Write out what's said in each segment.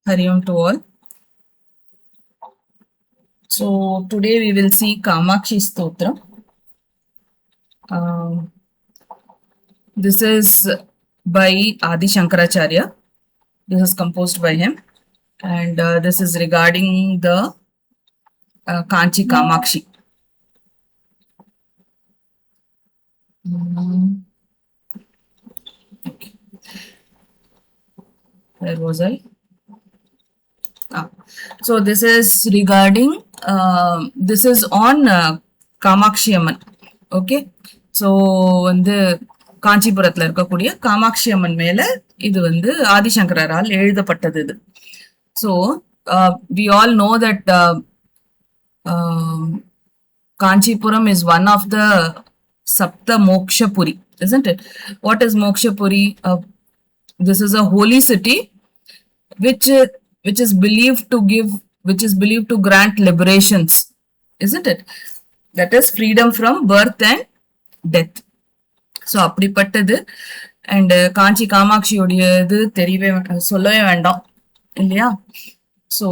Hari Om to all. So today we will see Kamakshi Stotra. This is by Adi Shankaracharya. This is composed by him, and this is regarding the Kanchi Kamakshi. Okay. Where was I? So this is regarding this is on Kamakshi Amman. Okay. So வந்து காஞ்சிபுரத்துல இருக்கக்கூடிய காமாட்சி அம்மன் மேல இது வந்து ஆதிசங்கரால் எழுதப்பட்டது இது. So we all know that Kanchipuram is one of the Sapta Moksha Puri, isn't it? What is Moksha Puri? This is a holy city which is believed to grant liberations, isn't it? That is freedom from birth and death. So அப்படிப்பட்டது. And காஞ்சி காமாட்சியோடைய இது சொல்லவே வேண்டாம் இல்லையா? So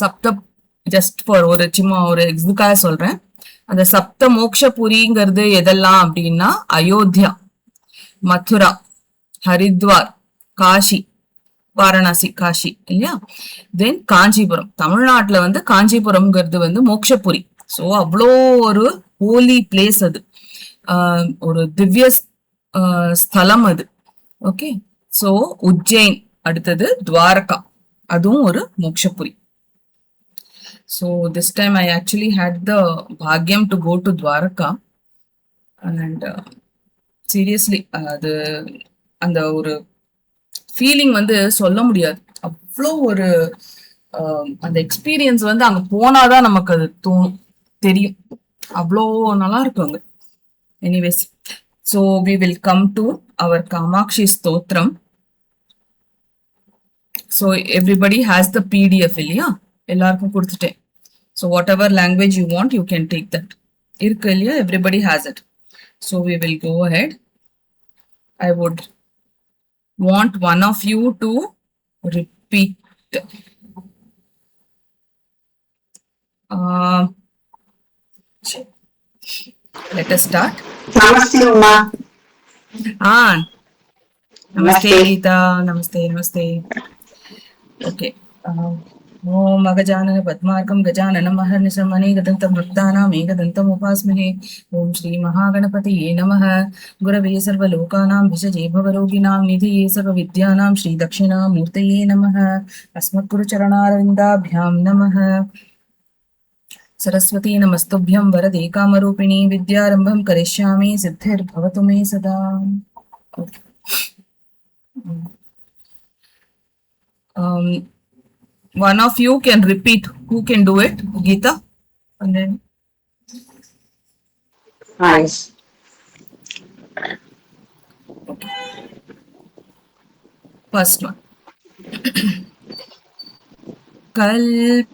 சப்த just for ஒரு சும்மா ஒரு இதுக்காக சொல்றேன். அந்த சப்த மோக்ஷ புரிங்கிறது எதெல்லாம் அப்படின்னா அயோத்தியா, மதுரா, ஹரித்வார், காஷி, வாரணாசி, காஷி இல்லையா? தென் காஞ்சிபுரம். தமிழ்நாட்டுல வந்து காஞ்சிபுரம்ங்கிறது வந்து மோக்ஷபுரி. ஸோ அவ்வளோ ஒரு ஹோலி பிளேஸ் அது, ஒரு திவ்ய ஸ்தலம் அது. ஓகே. ஸோ உஜ்ஜைன், அடுத்தது துவாரகா, அதுவும் ஒரு Mokshapuri. So this time I actually had the பாக்யம் to go to Dwarka. And seriously அது அந்த ஒரு ஃபீலிங் வந்து சொல்ல முடியாது. அவ்வளோ ஒரு அந்த எக்ஸ்பீரியன்ஸ் வந்து அங்க போனாதான் நமக்கு அது தெரியும். அவ்வளோ நல்லா இருக்கும் அங்க. Anyways, so we will come to our Kamakshi Stotram. So everybody has the PDF இல்லையா? எல்லாருக்கும் கொடுத்துட்டேன். So whatever language you want you can take that. இருக்கு இல்லையா? Everybody has it. So we will go ahead. I would want one of you to repeat. Let us start. Namaste, Uma. Namaste, Geeta. Namaste. Okay. Om Agajanana Padmarkam Gajananam Maharnisham Anegadantam Bhaktanam Egadantam Upasmahe. Om Shri Mahaganapatiye Namaha. Gurave Sarva Lokanam Vishaje Bhavaroginam Nidhiye Sarva Vidyanam Shri Dakshina Murtaye Namaha. Asmat Guru Charanarvindabhyam Namaha. Saraswati Namastubhyam Varade Kamarupini Vidyarambham Karishyami Siddhir Bhavatu Me Sada. One of you can repeat. Who can do it? Geeta? And then Nice. okay. First one. Kalpanokah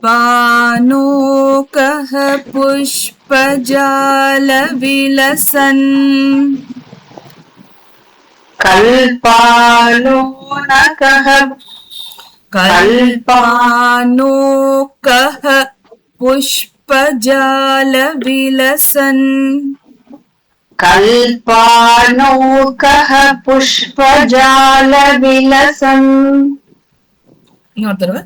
pushpajala vilasan. Kalpanokah Kalpanokah pushpajala vilasan. Kalpanokah pushpajala vilasan. இன்னொரு தடவை.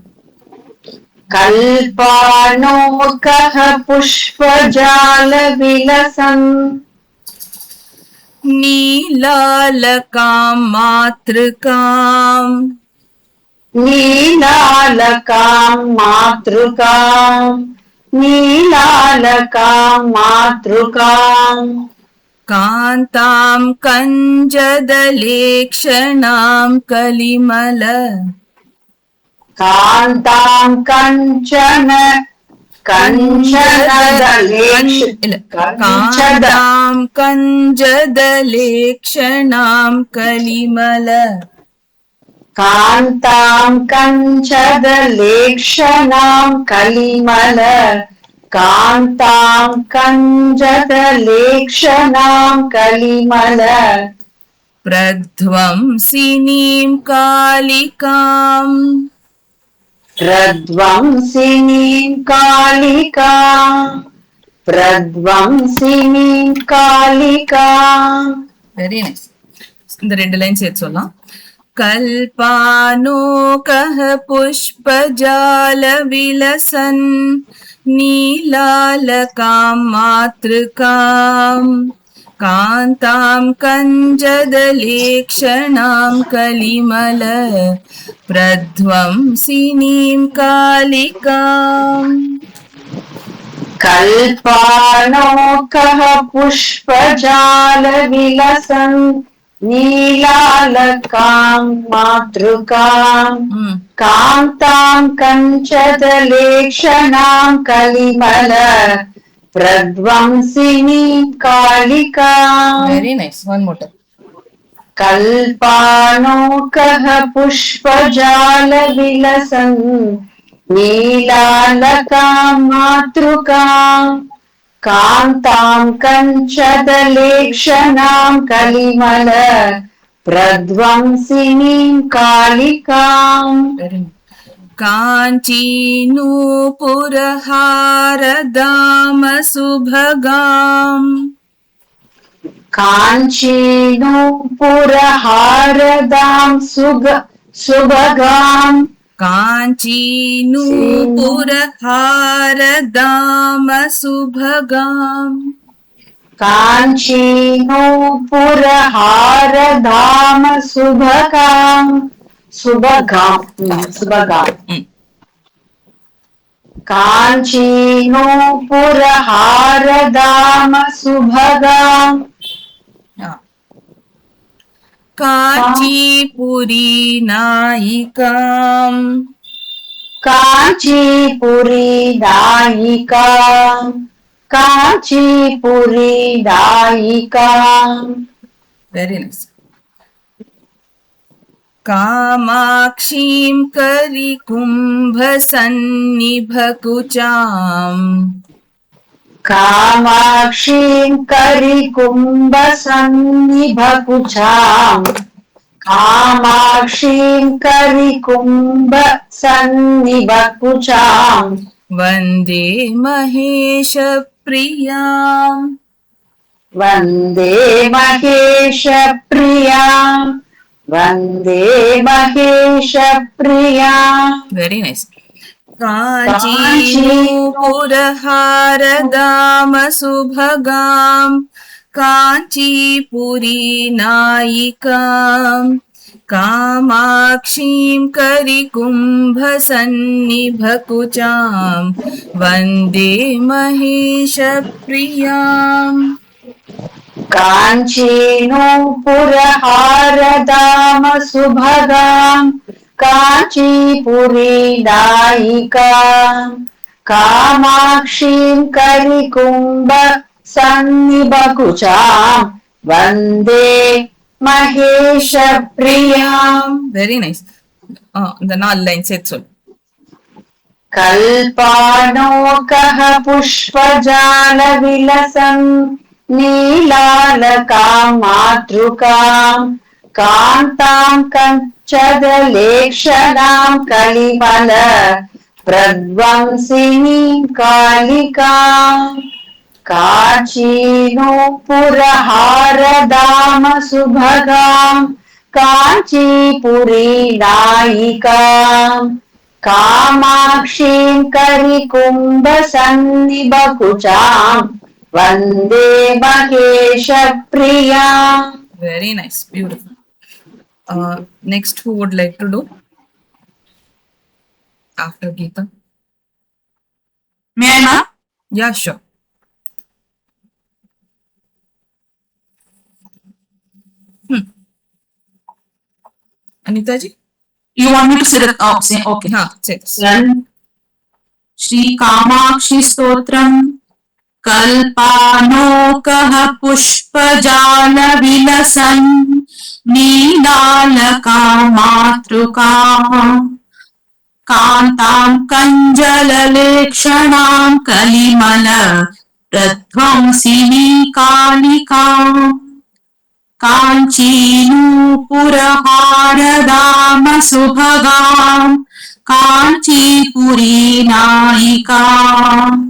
Kalpanokah pushpajala vilasan. Neelalakam matrukam. Neelalakam matrukam. Neelalakam matrukam. Kantam kanjadalekshanam kalimala. Kantam kanchana Kantam kanjadalekshanam kalimala. Kantam kanchadalekshanam kalimala. Kantam kanjadalekshanam kalimala. प्रध्वंसिनीं कालिकाम् प्रध्वंसिनीं कालिकाम् प्रध्वंसिनीं कालिकाम् very nice. இந்த 2 line சேர்த்து சொல்லலாம். कल्पानोकः पुष्पजाल विलसन् नीलालकां मातृकाम् कान्तां कञ्जदलेक्षणां कलिमल प्रध्वंसिनीं कालिकाम्. कल्पानोकः पुष्पजाल विलसन् नीलालकां मातृकाम् कान्तां कञ्चदलेक्षणां कलिमल प्रध्वंसिनीं कालिकाम्. Very nice. One more time. कल्पानोकः पुष्पजाल विलसन् नीलालकां मातृकाम् कान्तां कञ्चदलेक्षणां कलिमल प्रध्वंसिनीं कालिकाम्. काञ्चीनूपुरहारदामसुभगाम् काञ्चीनूपुरहारदां सुभगाम् काञ्चीनूपुरहारदामसुभगाम् काञ्चीनूपुरहारदामसुभगाम् सुभगाम् काञ्चीनूपुरहारदामसुभगाम्. काञ्चीपुरी नायिकाम् काञ्चीपुरी नायिकाम् काञ्चीपुरी नायिकाम्. Very nice. कामाक्षीं करिकुम्भसन्निभकुचाम् कामाक्षीं करिकुम्भसन्निभकुचाम् कामाक्षीं करिकुम्भसन्निभकुचाम्. वन्दे महेशप्रियाम् वन्दे महेशप्रियाम् वन्दे महेशप्रियाम्. Very nice. काञ्चीनूपुरहारदामसुभगाम् काञ्चीपुरी नायिकाम् कामाक्षीं करिकुम्भसन्निभकुचाम् वन्दे महेशप्रियाम्. काञ्चीनूपुरहारदामसुभगाम् काञ्चीपुरी नायिकाम् कामाक्षीं करिकुम्भसन्निभकुचाम् वन्दे महेशप्रियाम्. Very nice. இந்த 4 லைன் சேர்த்து சொல்லு. कल्पानोकः पुष्पजाल विलसन् नीलालकां मातृकाम् कान्तां कञ्चदलेक्षणां कलिमल प्रध्वंसिनीं कालिकाम्. काञ्चीनूपुरहारदामसुभगाम् काञ्चीपुरी नायिकाम् कामाक्षीं करिकुम्भसन्निभकुचाम् वन्दे महेशप्रियाम्. Very nice. Beautiful. Next, who would like to do after Geeta? May I, ma'am? Yeah, sure. Anita ji? You want me to say that? Oh, say, okay. हाँ, say this. Shri Kamakshi Stotram Kalpanokah Pushpajala Vilasan Neelalaka Matrukam Kantam Kanjalalekshanam Kalimala Prathvamsini Kalikam काञ्चीनूपुरहारदाम सुभगाम् काञ्चीपुरी नायिकाम्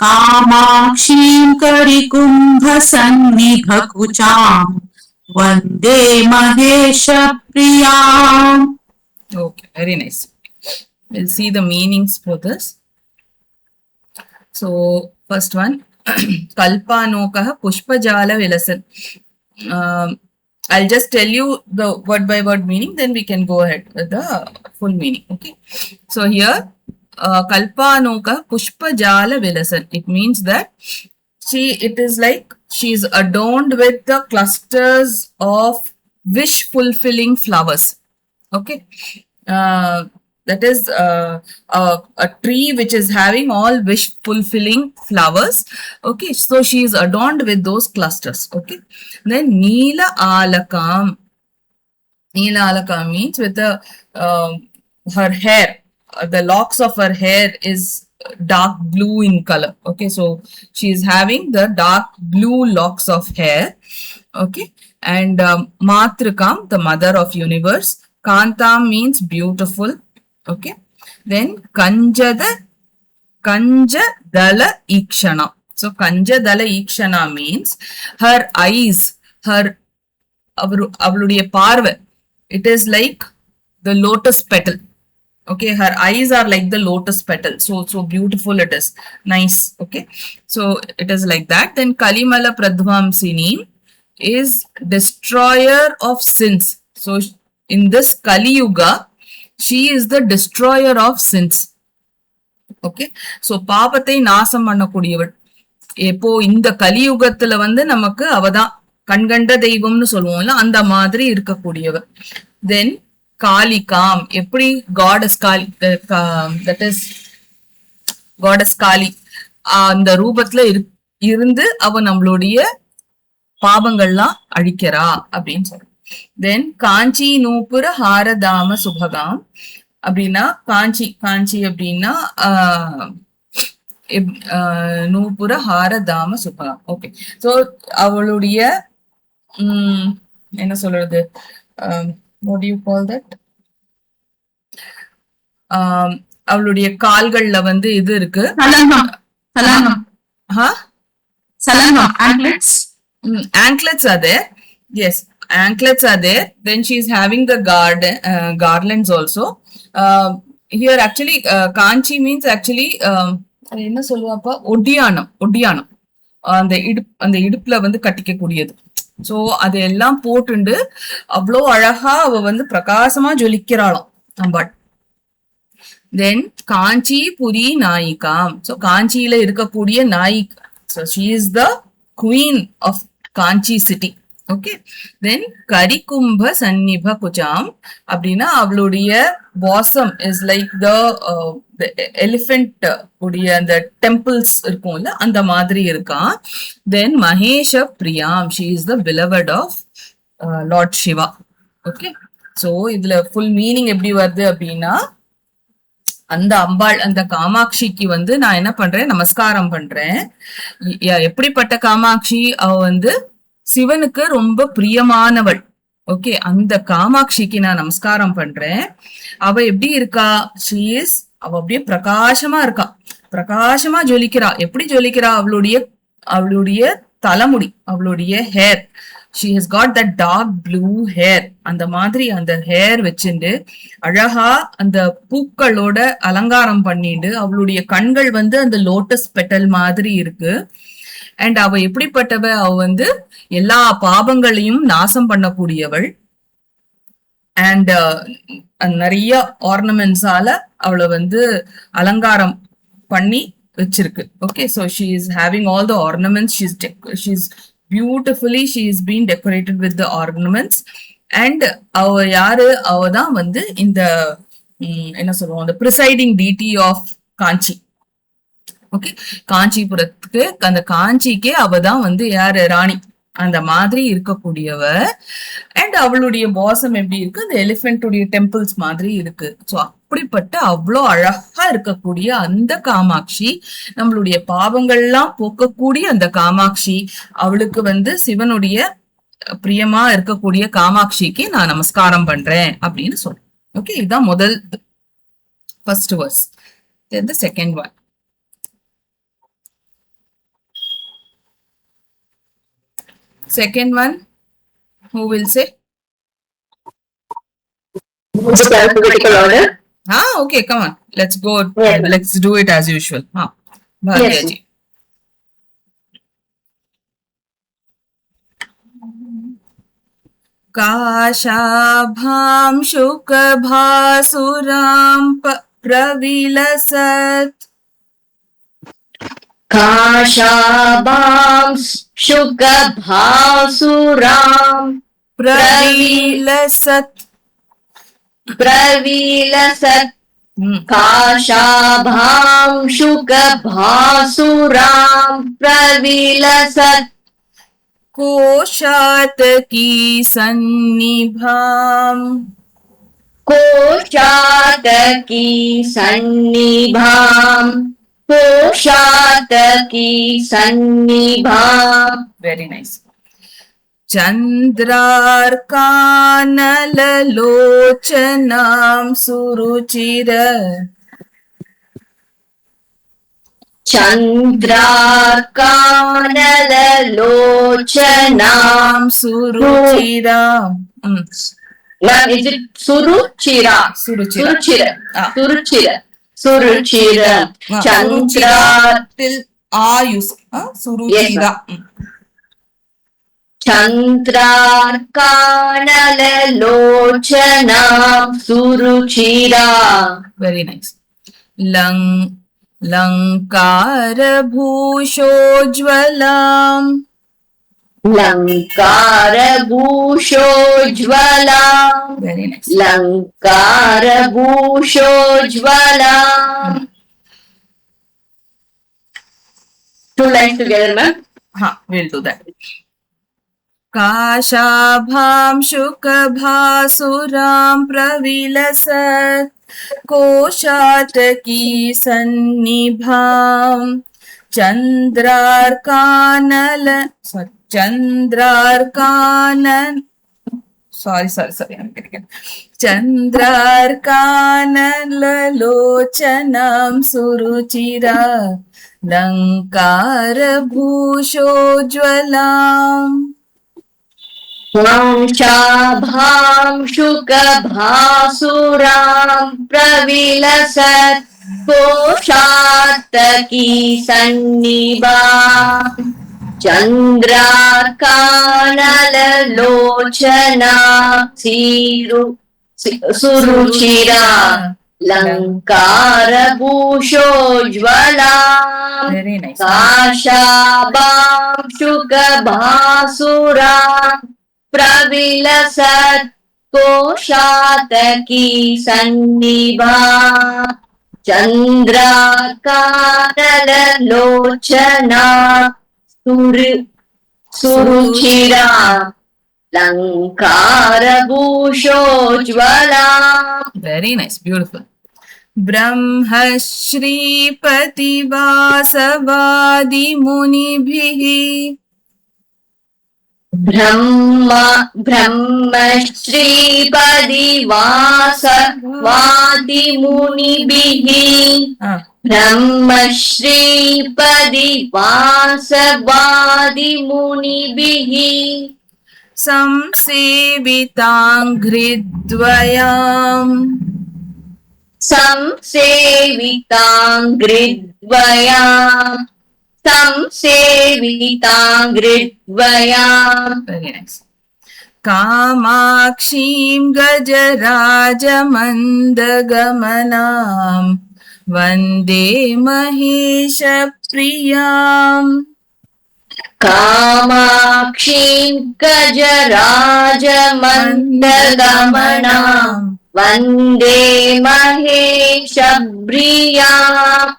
कामाक्षीं करिकुम्भसन्निभकुचाम् वन्दे महेशप्रियाम्. Okay, very nice. We'll see the meanings for this. So, first one, Kalpanokah Pushpajala Vilasan. I'll just tell you the word by word meaning, then we can go ahead with the full meaning. Okay. So here, Kalpanokah Pushpajala Vilasan. It means that it is like she is adorned with the clusters of wish fulfilling flowers. Okay. That is a tree which is having all wish fulfilling flowers. Okay, so she is adorned with those clusters. Okay, then Neela Alakam. Neela Alakam means with the her hair, the locks of her hair is dark blue in color. Okay, so she is having the dark blue locks of hair. Okay, and Matrikam, the mother of universe. Kantam means beautiful. Okay, then Kanjadala Ikshana. So Kanjadala Ikshana means her eyes, her avaludiya parva, it is like the lotus petal. Okay, her eyes are like the lotus petal. So beautiful it is. Nice. Okay, so it is like that. Then Kalimala Pradvamsini is destroyer of sins. So in this Kali Yuga, she is the destroyer of sins. Okay, so பாபத்தை நாசம் பண்ணக்கூடியவள். எப்போ இந்த கலியுகத்துல வந்து நமக்கு அவதான் கண்கண்ட தெய்வம்னு சொல்லுவோம்ல, அந்த மாதிரி இருக்கக்கூடியவர். தென் காளிகாம், எப்படி goddess Kali, that is goddess Kali, அந்த ரூபத்துல இருந்து அவ நம்மளுடைய பாபங்கள்லாம் அழிக்கிறா அப்படின்னு சொல்றோம். தென் காஞ்சி நூபுர ஹாரதாம சுபகாம் அப்படின்னா காஞ்சி அப்படின்னா நூபுர ஹாரதாம சுபகாம். ஓகே, சோ அவளுடைய என்ன சொல்றது, what do you call that, அவளுடைய கால்கள்ல வந்து இது இருக்கு, anklets are there. Yes, anklets are there. Then she is having the garlands also. Here actually Kanchi means actually என்ன சொல்லுவாப்பா, ஒட்டியானம் அந்த இடுப்புல வந்து கட்டிக்க கூடியது. சோ அதெல்லாம் போட்டுண்டு அவ்வளோ அழகா அவ வந்து பிரகாசமா ஜொலிக்கிறாளாம் அம்பாள். தென் காஞ்சி புரி நாயிகாம். சோ காஞ்சியில இருக்கக்கூடிய நாயிகா. So she is the queen of Kanchi city. Okay, then Karikumbha Sannibha Kucham அப்படின்னா அவளுடைய bosom is like the elephant உடைய அந்த temples இருக்கும்ல, அந்த மாதிரி இருக்கான். Then Mahesha Priyam, she is the beloved of Lord Shiva. Okay, so இதுல full meaning எப்படி வருது அப்படின்னா, அந்த அம்பாள் அந்த காமாட்சிக்கு வந்து நான் என்ன பண்றேன், நமஸ்காரம் பண்றேன். எப்படிப்பட்ட காமாட்சி, அவ வந்து சிவனுக்கு ரொம்ப பிரியமானவள். ஓகே, அந்த காமாட்சிக்கு நான் நமஸ்காரம் பண்றேன். அவ எப்படி இருக்கா, அவ அப்படியே பிரகாசமா இருக்கா, பிரகாசமா ஜொலிக்கிறா. எப்படி ஜொலிக்கிறா, அவளுடைய தலைமுடி, அவளுடைய hair, she has got that dark blue hair. அந்த மாதிரி அந்த ஹேர் வச்சுண்டு அழகா அந்த பூக்களோட அலங்காரம் பண்ணிட்டு, அவளுடைய கண்கள் வந்து அந்த லோட்டஸ் பெட்டல் மாதிரி இருக்கு. அண்ட் அவ எப்படிப்பட்டவ, அவ வந்து எல்லா பாபங்களையும் நாசம் பண்ணக்கூடியவள். அண்ட் நிறைய ஆர்னமெண்ட்ஸால அவளை வந்து அலங்காரம் பண்ணி வச்சிருக்கு. Okay, so she is having all the ornaments. She's beautifully she is being decorated with the ornaments. And அவ யாரு, அவதான் வந்து இந்த என்ன சொல்லுவோம், the presiding deity of Kanchi. Okay, காஞ்சிபுரத்துக்கு அந்த காஞ்சிக்கே அவதான் வந்து யாரு, ராணி. அந்த மாதிரி இருக்கக்கூடியவ. அண்ட் அவளுடைய பாசம் எப்படி இருக்கு, அந்த எலிஃபென்ட்டுடைய டெம்பிள்ஸ் மாதிரி இருக்கு. ஸோ அப்படிப்பட்ட அவ்வளோ அழகா இருக்கக்கூடிய அந்த காமாட்சி, நம்மளுடைய பாவங்கள்லாம் போக்கக்கூடிய அந்த காமாட்சி, அவளுக்கு வந்து சிவனுடைய பிரியமா இருக்கக்கூடிய காமாட்சிக்கு நான் நமஸ்காரம் பண்றேன் அப்படின்னு சொல்றேன். ஓகே, இதுதான் முதல் first verse. Then the second one. Second one, who will say? Alphabetical order. Okay, come on. Let's go. Yes. Let's do it as usual. Bhavya Yes. ji. काशाभां शुकभासुरां प्रविलसत्. काशाभां शुकभासुरां प्रविलसत्. प्रविलसत्. काशाभां शुकभासुरां प्रविलसत्. कोशातकी सन्निभाम्. कोशातकी सन्निभाम्. कोशातकी सन्निभाम्. Very nice. चन्द्रार्कानललोचनां सुरुचिर. चन्द्रार्कानललोचनां सुरुचिरा. Ma'am, is it Suruchira? Suruchira. Suruchira. Suruchira. Suruchira. Chandra. Till use. Suruchira. Chandrarkanalalochanaam Suruchira. Very nice. Lankarabhushojvalam. Lankarabhushojvalam. Very nice. Lankarabhushojvalam. Two lines together, ma'am. We'll do that. काशाभां शुकभासुरां प्रविलसत्. कोशातकी सन्निभां. चन्द्रार्कानल चन्द्रार्कानललोचनां सुरुचिरा. लङ्कारभूषोज्ज्वलाम्. काशाभां शुकभासुरां प्रविलसत्. कोशातकी सन्निभाम्. चन्द्रार्कानललोचना सुरुचिरा. लङ्कारभूषोज्ज्वलाम्. Very nice. काशाभां शुकभासुरां प्रविलसत्. कोशातकी सन्निभाम्. चन्द्रार्कानललोचना सुरुचिरा. लङ्कारभूषोज्ज्वलाम्. Very nice, beautiful. ब्रह्मश्रीपतिवासवादिमुनिभिः. ब्रह्मश्रीपदिवासवादिमुनिभिः. ब्रह्मश्रीपदिवासवादिमुनिभिः. संसेविताङ्घ्रिद्वयाम्. संसेविताङ्घ्रिद्वयाम्. संसेविताङ्घ्रिद्वयाम्. Very nice. कामाक्षीं गजराजमन्दगमनां वन्दे महेशप्रियाम्. कामाक्षीं गजराजमन्दगमनां वन्दे महेशप्रियाम्.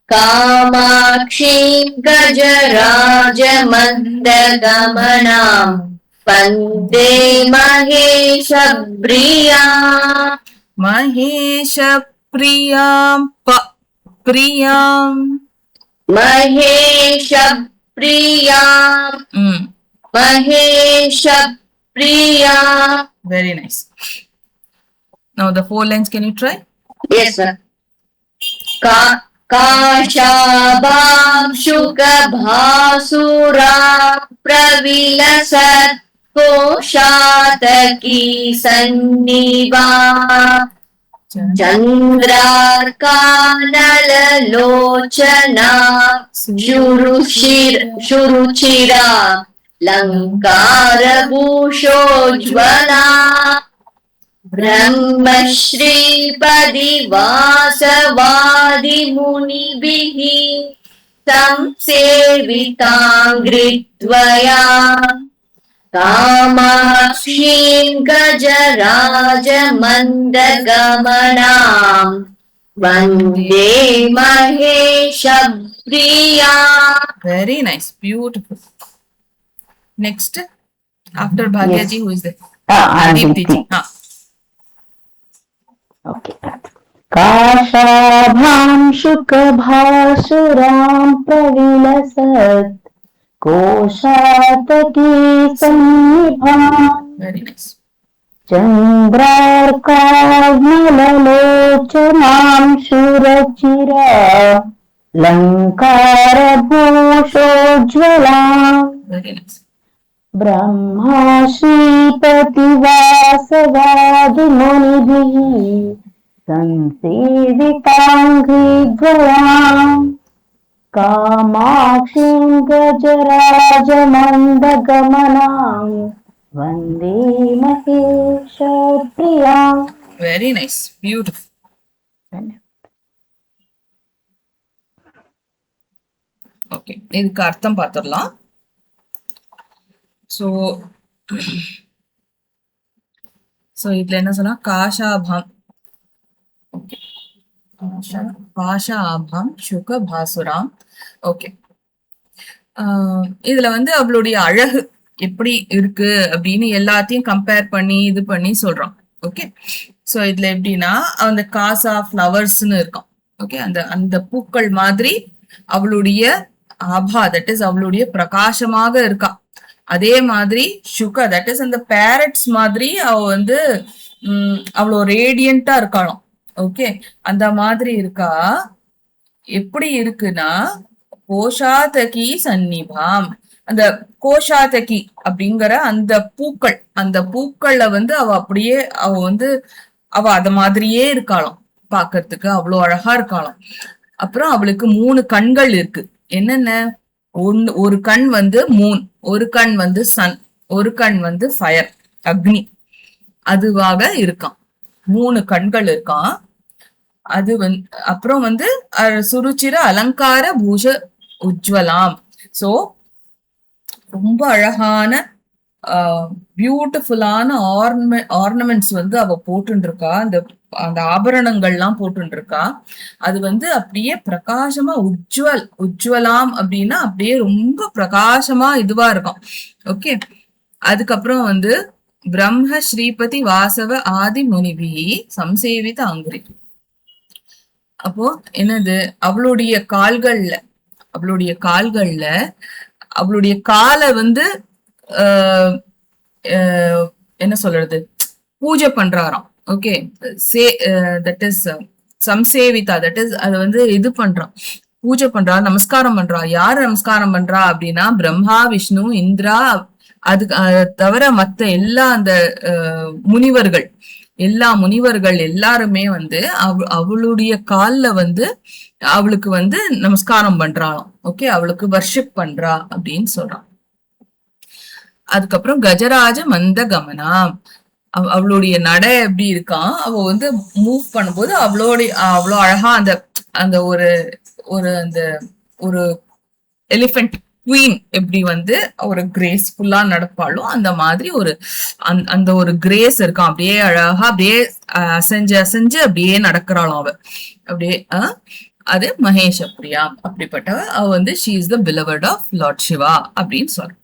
कामाक्षीं गजराजमन्दगमनां वन्दे महेशप्रियाम्. महेशप्रियां प्रियाम्. महेशप्रियाम्. महेश प्रिया. Very nice. Now the 4 lines, can you try? Yes, sir. काशाभां शुकभासुरा प्रविलसत् कोशातकी सन्निवा चन्द्रार्कानललोचना शुरुचिरा लङ्कारभूषोज्ज्वला ब्रह्मश्रीपदिवासवादिमुनिभिः संसेविताङ्घ्रिद्वया कामाक्षीं गजराजमन्दगमनां वन्दे महेशप्रिया. Very nice, beautiful. Next, after Bhagya ji, who is there? Aditi ji. Okay. काशाभां शुकभासुरां प्रविलसत् कोशातकी सन्निभां Very nice. चन्द्रार्काग्निलोचनां शूरचिरा लङ्कारभूषोज्ज्वलाम् Very nice. Brahma श्रीपतिवासवादिमुनिभिः संसेविताङ्घ्रिद्वयाम् कामाक्षीं गजराजमन्दगमनां वन्दे महेशप्रियाम्. Very nice, beautiful. Okay, இதுக்கு அர்த்தம் பார்த்துடலாம். So இதுல என்ன சொன்னா காஷாபாம். Okay, காஷாபாம் சுக Basuram. Okay, இதுல வந்து அவளுடைய அழகு எப்படி இருக்கு அப்படின்னு எல்லாத்தையும் கம்பேர் பண்ணி இது பண்ணி சொல்றான். ஓகே, சோ இதுல எப்படின்னா அந்த காசா ஃப்ளவர்ஸ்னு இருக்கும். ஓகே, அந்த அந்த பூக்கள் மாதிரி அவளுடைய ஆபா, தட் இஸ் அவளுடைய பிரகாசமாக இருக்கா. அதே மாதிரி சுகா, தட் இஸ் அந்த பேரட்ஸ் மாதிரி அவ வந்து அவ்வளோ ரேடியண்டா இருக்காளாம். ஓகே, அந்த மாதிரி இருக்கா. எப்படி இருக்குன்னா கோஷாதகி சன்னிபாம், அந்த கோஷாதகி அப்படிங்கிற அந்த பூக்கள், அந்த பூக்கள்ல வந்து அவ அப்படியே அவ வந்து அவ அத மாதிரியே இருக்காளாம். பாக்குறதுக்கு அவ்வளோ அழகா இருக்காளாம். அப்புறம் அவளுக்கு 3 கண்கள் இருக்கு. என்னென்ன? ஒரு கண் வந்து மூன், ஒரு கண் வந்து சன், ஒரு கண் வந்து ஃபயர், அக்னி, அதுவாக இருக்கான். 3 கண்கள் இருக்கான். அது அப்புறம் வந்து சுருச்சிர அலங்கார பூஷ உஜ்வலாம். சோ ரொம்ப அழகான பியூட்டிஃபுல்லான ஆர்னமெண்ட்ஸ் வந்து அவ போட்டு இருக்கா. அந்த அந்த ஆபரணங்கள்லாம் போட்டு இருக்கா. அது வந்து அப்படியே பிரகாசமா உஜ்வலாம் அப்படின்னா அப்படியே ரொம்ப பிரகாசமா இதுவா இருக்கும். ஓகே, அதுக்கப்புறம் வந்து பிரம்ம ஸ்ரீபதி வாசவ ஆதி முனிவி சம்சேவித அங்குரி. அப்போ என்னது, அவளுடைய கால்கள்ல அவளுடைய காலை வந்து என்ன சொல்றது, பூஜை பண்றாராம். ஓகே, தட் இஸ் சம்சேவிதா, தட் இஸ் அது வந்து இது பண்றான், பூஜை பண்றா, நமஸ்காரம் பண்றா. யாரு நமஸ்காரம் பண்றா அப்படின்னா பிரம்மா, விஷ்ணு, இந்திரா, அதுக்கு தவிர மத்த எல்லா அந்த முனிவர்கள், எல்லாருமே வந்து அவளுடைய கால்ல வந்து அவளுக்கு வந்து நமஸ்காரம் பண்றாளாம். ஓகே, அவளுக்கு வர்ஷிப் பண்றா அப்படின்னு சொல்றான். அதுக்கப்புறம் கஜராஜ மந்த கமனா, அவளுடைய நடை எப்படி இருக்கான், அவ வந்து மூவ் பண்ணும்போது அவ்வளோ அழகா அந்த அந்த ஒரு அந்த ஒரு எலிஃபென்ட் குவீன் எப்படி வந்து ஒரு கிரேஸ்ஃபுல்லா நடப்பாளோ அந்த மாதிரி அந்த ஒரு கிரேஸ் இருக்கான். அப்படியே அழகா அப்படியே அசைஞ்சு அப்படியே நடக்கிறாளும் அவ. அப்படியே அது மகேஷ பிரியா. அப்படிப்பட்டவ அவ வந்து she is the beloved of lord Shiva அப்படின்னு சொல்றோம்.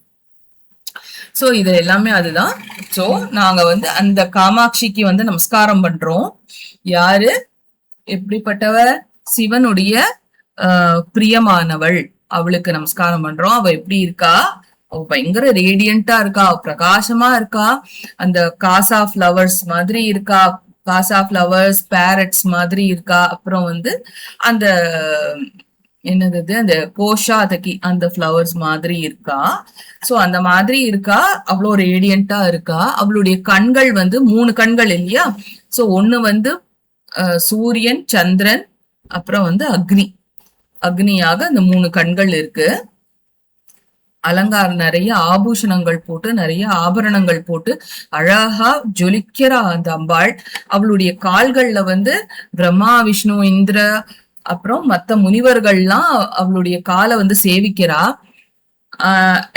சோ இது எல்லாமே அதுதான். சோ நாங்க வந்து அந்த காமாட்சிக்கு வந்து நமஸ்காரம் பண்றோம். யாரு? எப்படிப்பட்டவ? சிவனுடைய பிரியமானவள், அவளுக்கு நமஸ்காரம் பண்றோம். அவ எப்படி இருக்கா? பயங்கர ரேடியண்டா இருக்கா, பிரகாசமா இருக்கா, அந்த காசா ஃபிளவர்ஸ் மாதிரி இருக்கா, காசா ஃபிளவர்ஸ் பேரட்ஸ் மாதிரி இருக்கா, அப்புறம் வந்து அந்த என்னது அந்த கோஷாதகி அந்த ஃபிளவர்ஸ் மாதிரி இருக்கா. சோ அந்த மாதிரி இருக்கா, அவ்வளோ ரேடியண்டா இருக்கா. அவளுடைய கண்கள் வந்து 3 கண்கள் இல்லையா. சோ ஒண்ணு வந்து சூரியன், சந்திரன், அப்புறம் வந்து அக்னியாக அந்த 3 கண்கள் இருக்கு. அலங்காரம் நிறைய ஆபூஷணங்கள் போட்டு, நிறைய ஆபரணங்கள் போட்டு அழகா ஜொலிக்கிறா அந்த அம்பாள். அவளுடைய கால்கள்ல வந்து பிரம்மா, விஷ்ணு, இந்திர, அப்புறம் மத்த முனிவர்கள்லாம் அவளுடைய காலை வந்து சேவிக்கிறா.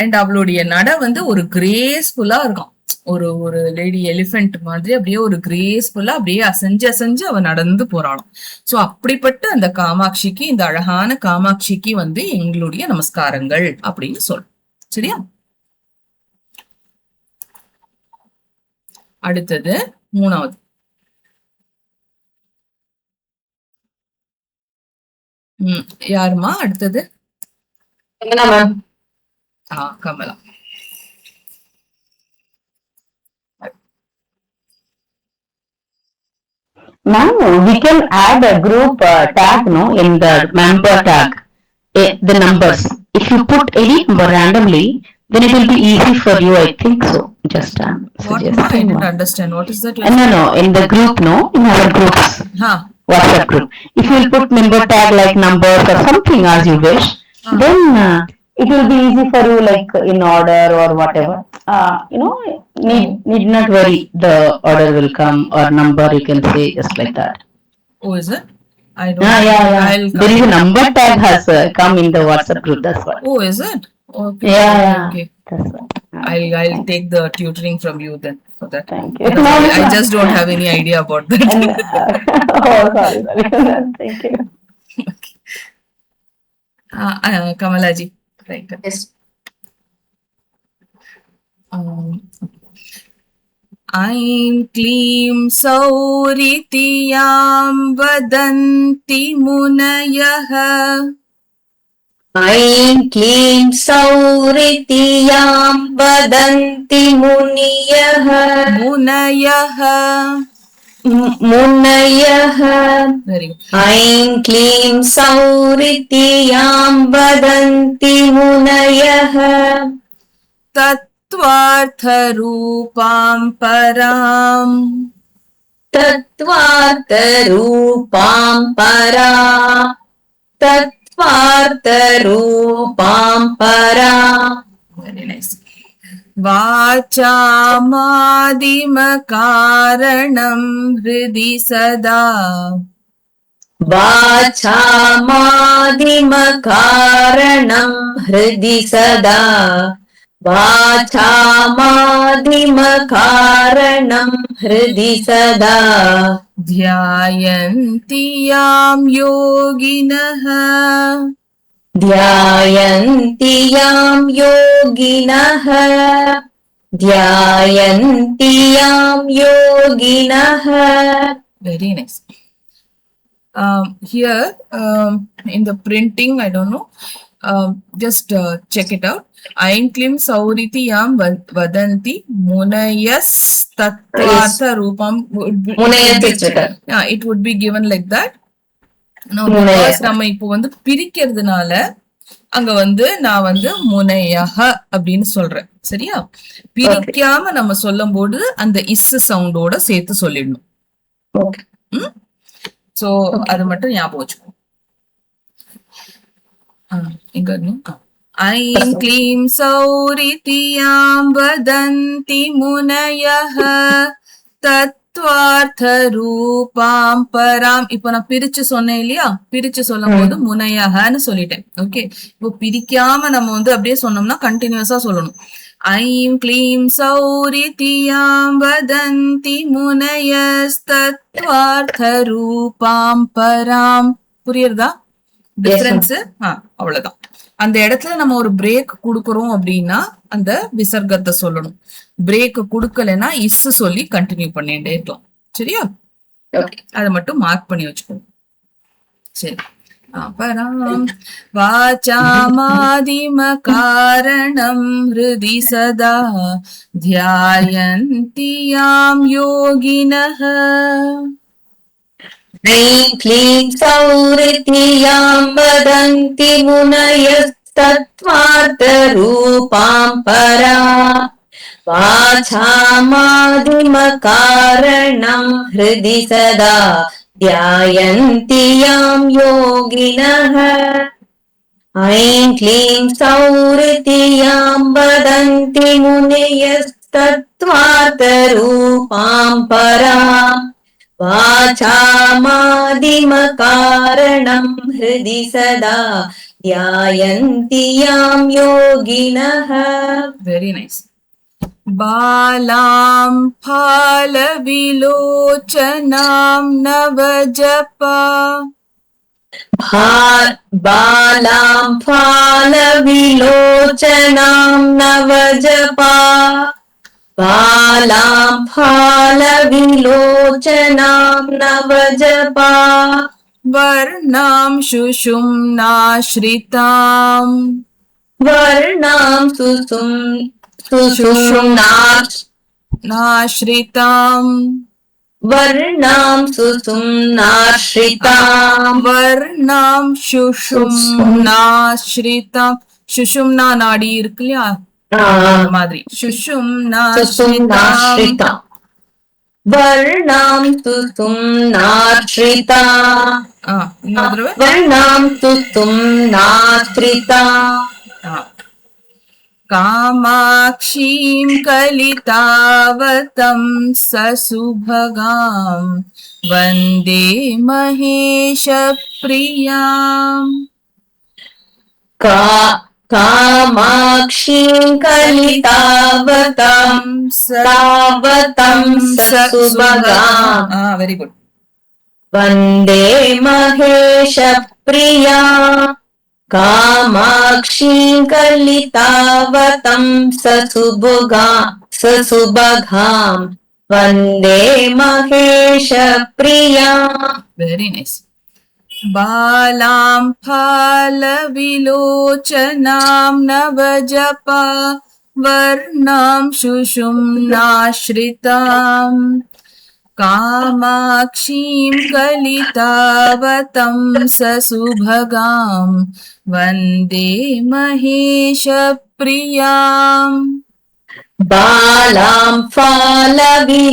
அண்ட் அவளுடைய நட வந்து ஒரு கிரேஸ்ஃபுல்லா இருக்கும். ஒரு லேடி எலிஃபென்ட் மாதிரி அப்படியே ஒரு கிரேஸ்ஃபுல்லா அப்படியே அசைஞ்சு அசைஞ்சு அவ நடந்து போறாளாம். சோ அப்படிப்பட்ட அந்த காமாட்சிக்கு, இந்த அழகான காமாட்சிக்கு வந்து எங்களுடைய நமஸ்காரங்கள் அப்படின்னு சொல்றோம். சரியா? அடுத்தது 3வது. யாருமா அடுத்தது? Kamala. Ma'am, we can add a group tag, no, in the member tag, the numbers. If you put any number randomly, then it will be easy for you, I think so. Just What? I didn't understand. What is that? No, in the group, no, in our groups. WhatsApp group. If you will put member tag like numbers or something as you wish, then it will be easy for you, like in order or whatever. Need not worry. The order will come or number you can say just like that. Oh, is it? I don't. Yeah. There is a number tag has come in the WhatsApp group. That's why. Oh, is it? Okay. Yeah. Okay. That's why. I'll take the tutoring from you then for that. Thank you. I just don't have any idea about that. Oh, sorry. Thank you. Kamalaji. Right. Yes. ऐं क्लीं सौरितियां वदन्ति मुनयः. ऐं क्लीं सौरितियां वदन्ति मुनयः. Very good. ऐं क्लीं सौरितियां वदन्ति मुनयः. तत्त्वार्थरूपां पराम्. तत्त्वार्थरूपां पराम्. तत्त्वार्थरूपां पराम्. Very nice. वाचामादिमकारणं हृदि सदा. वाचामादिमकारणं हृदि सदा. वाचामादिमकारणं हृदि सदा. ध्यायन्ति यां योगिनः. ध्यायन्ति यां योगिनः. ध्यायन्ति यां योगिनः. Very nice. Here in the printing, I don't know, just check it out. Aim Klim Sauriti Yam Vadanti Munayas Tattvartha Rupam. Yeah, it would be given like that. No, because நம்ம இப்போ வந்து பிரிக்கிறதுனால அங்க வந்து நான் வந்து முனையக அப்படின்னு சொல்றேன். சரியா? பிரிக்காம நம்ம சொல்லும் போது அந்த இஸ் சவுண்டோட சேர்த்து சொல்லிடணும். சோ அது மட்டும் ஞாபகம் வச்சுக்கோ. இங்க ஐம் க்ளீம் சௌரிதியாம் வதந்தி முனயஹ தத்வார்த்த ரூபாம் பராம். இப்போ நான் பிரிச்சு சொன்னேன் இல்லையா? பிரிச்சு சொல்லும் போது முனையஹன்னு சொல்லிட்டேன். ஓகே, இப்போ பிரிக்காம நம்ம வந்து அப்படியே சொன்னோம்னா கண்டினியூஸா சொல்லணும். ஐம் க்ளீம் சௌரிதியாம் வதந்தி முனயஸ்தத்வார்த்த ரூபாம் பராம். புரியுறதா டிஃபரன்ஸ்? அவ்வளவுதான். அந்த இடத்துல நம்ம ஒரு பிரேக் கொடுக்கறோம் அப்படின்னா அந்த விசர்க்கத்தை சொல்லணும். பிரேக் கொடுக்கலன்னா இஸ் சொல்லி கண்டினியூ பண்ணிட்டே இருக்கலாம். சரியா? அதை மட்டும் மார்க் பண்ணி வச்சுக்கணும். சரி, अपराम् वाचामादिमकारणं हृदि सदा ध्यायन्ति यां योगिनः ऐं क्लीं सौरिति यां वदन्ति मुनयस्तत्त्वार्थरूपां परा वाचामादिमकारणं हृदि सदा ध्यायन्ति यां योगिनः ऐं क्लीं सौरिति यां वदन्ति मुनयस्तत्त्वार्थरूपां पराम् वाचामादिमकारणं हृदि सदा ध्यायन्ति यां योगिनः. Very nice. बालां फालविलोचनां नवजपा बालां फालविलोचनां नवजपा बालां फालविलोचनां नवजपा वर्णां शुषुम्नाश्रिताम् वर्णां नाश्रिताम् वर्णां सुषुम्नाश्रितां वर्णां சுஷும்னாஸ்ரிதாம் சுஷும்னா நாடி இருக்கு இல்லையா மாதிரி சுஷும்னாஸ்ரிதாம் वर्णां सुषुम्नाश्रिता இன்னொரு தடவை वर्णां सुषुम्नाश्रिता कामाक्षीं कलितावतं ससुभगां वन्दे महेशप्रियाम् कामाक्षीं कलितावतं सावतं ससुभगाम् वेरी गुड वन्दे महेशप्रिया कामाक्षीं कलितावतं ससुभगां वन्दे महेशप्रिया. Very nice. बालां फालविलोचनां नवजपा वर्णां शुषुम्नाश्रिताम् कामाक्षीं कलितावतं ससुभगां वन्दे महेशप्रियाम्. बालां फालविलोचनां